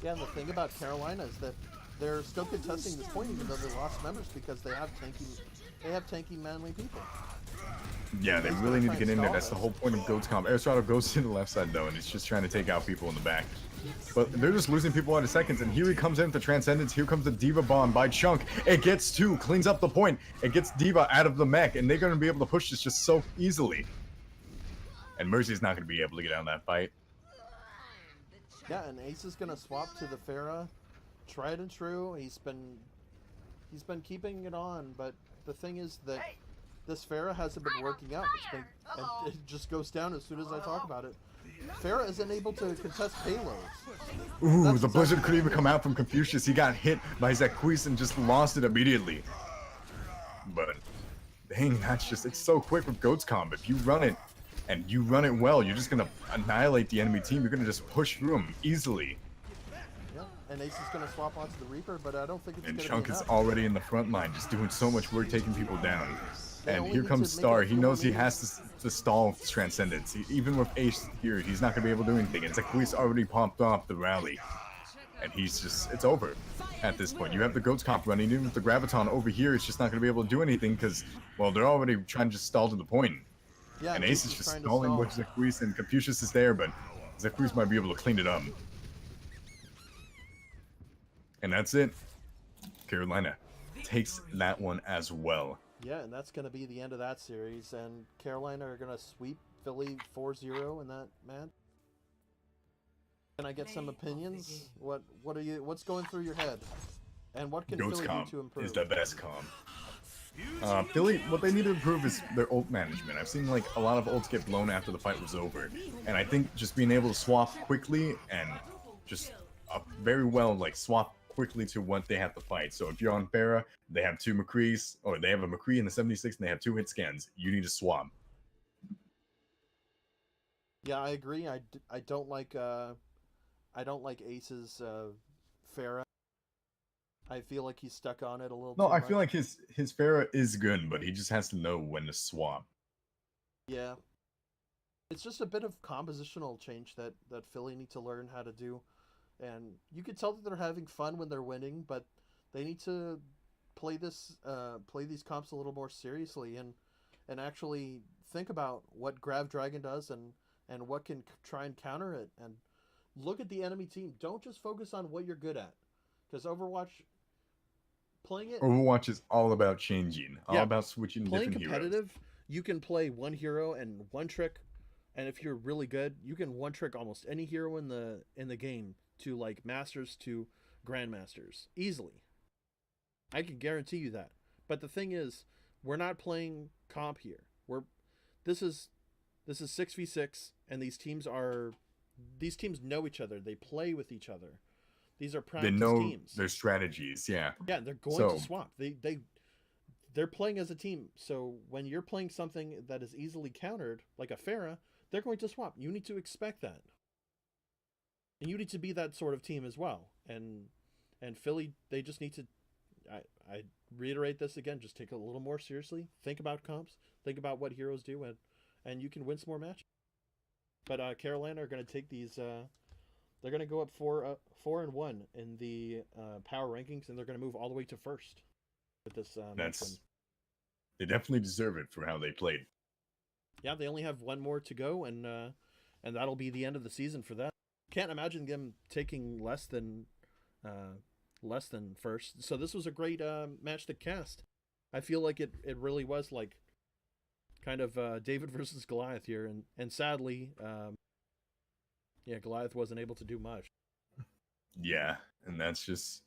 Yeah, and the thing about Carolina is that they're still contesting this point even though they lost members because they have tanky manly people. Yeah, they really need to get in there. That's the whole point of Goats comp. Aristotle goes to the left side though, and it's just trying to take out people in the back. But they're just losing people out of seconds, and here he comes in with the Transcendence. Here comes the Diva bomb by Chunk. It gets 2, cleans up the point. It gets Diva out of the mech, and they're going to be able to push this just so easily. And Mercy's not going to be able to get out of that fight. Yeah, and Ace is going to swap to the Pharah. Tried and true. He's been keeping it on, but the thing is that this Pharah hasn't been working out. And it just goes down as soon as I talk about it. Pharah isn't able to contest payloads. Ooh, the Blizzard could even come out from Confucius. He got hit by Zequise and just lost it immediately. But, dang, it's so quick with Goats comp. If you run it, and you run it well, you're just going to annihilate the enemy team. You're going to just push through them easily. Yeah, and Ace is going to swap onto the Reaper, but I don't think it's going to be Chunk enough. is already in the front line, just doing so much work taking people down. And here comes Star. He knows he has to stall Transcendence. Even with Ace here, he's not going to be able to do anything. And Zequise already popped off the rally. And he's just, it's over at this point. You have the Goats comp running. Even with the Graviton over here, it's just not going to be able to do anything because, well, they're already trying to just stall to the point. Yeah, and Ace is just stalling with Zequise, and Confucius is there, but Zequise might be able to clean it up. And that's it. Carolina takes that one as well. Yeah, and that's going to be the end of that series. And Carolina are going to sweep Philly 4-0 in that match. Can I get some opinions? What's going through your head? And what can Goats Philly comp do to improve? is the best comp. Philly, what they need to improve is their ult management. I've seen like a lot of ults get blown after the fight was over, and I think just being able to swap quickly and just very well like swap quickly to what they have to fight. So if you're on Pharah, they have 2 McCrees, or they have a McCree in the 76 and they have 2 hit scans. You need to swap. Yeah, I agree. I don't like Ace's Pharah. I feel like he's stuck on it a little. No, I much. feel like his Pharah is good, but he just has to know when to swap. Yeah, it's just a bit of compositional change that Philly need to learn how to do, and you could tell that they're having fun when they're winning, but they need to play these comps a little more seriously and actually think about what Grav Dragon does and what can try and counter it, and look at the enemy team. Don't just focus on what you're good at, because Overwatch. Overwatch is all about changing, all about switching playing different competitive, heroes. You can play one hero and one trick, and if you're really good, you can one trick almost any hero in the game to like masters to grandmasters easily. I can guarantee you that. But the thing is, we're not playing comp here. This is 6v6, and these teams know each other. They play with each other. These are practice teams. They know their strategies, yeah. Yeah, they're going to swap. They're playing as a team. So when you're playing something that is easily countered, like a Pharah, they're going to swap. You need to expect that. And you need to be that sort of team as well. And Philly, they just need to, I reiterate this again, just take it a little more seriously. Think about comps. Think about what heroes do, and you can win some more matches. But Carolina are going to take these... They're going to go up 4-1 in the power rankings, and they're going to move all the way to first with this. They definitely deserve it for how they played. Yeah, they only have one more to go, and that'll be the end of the season for them. Can't imagine them taking less than first. So this was a great match to cast. I feel like it really was like kind of David versus Goliath here, and sadly. Yeah, Goliath wasn't able to do much. Yeah, and that's just...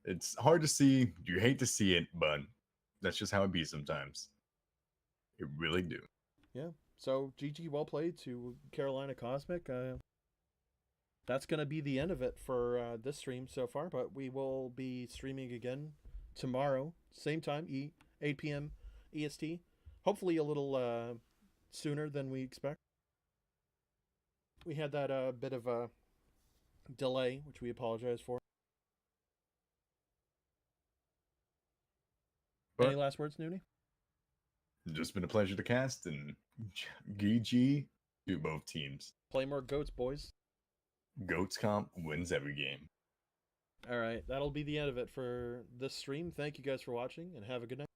It's hard to see. You hate to see it, but that's just how it be sometimes. You really do. Yeah, so GG, well played to Carolina Cosmic. that's going to be the end of it for this stream so far. But we will be streaming again tomorrow, same time, 8 p.m. EST. Hopefully a little sooner than we expect. We had that bit of a delay, which we apologize for. But Any last words, Noonie? just been a pleasure to cast, and GG to both teams. Play more goats, boys. Goats comp wins every game. All right, that'll be the end of it for this stream. Thank you guys for watching, and have a good night.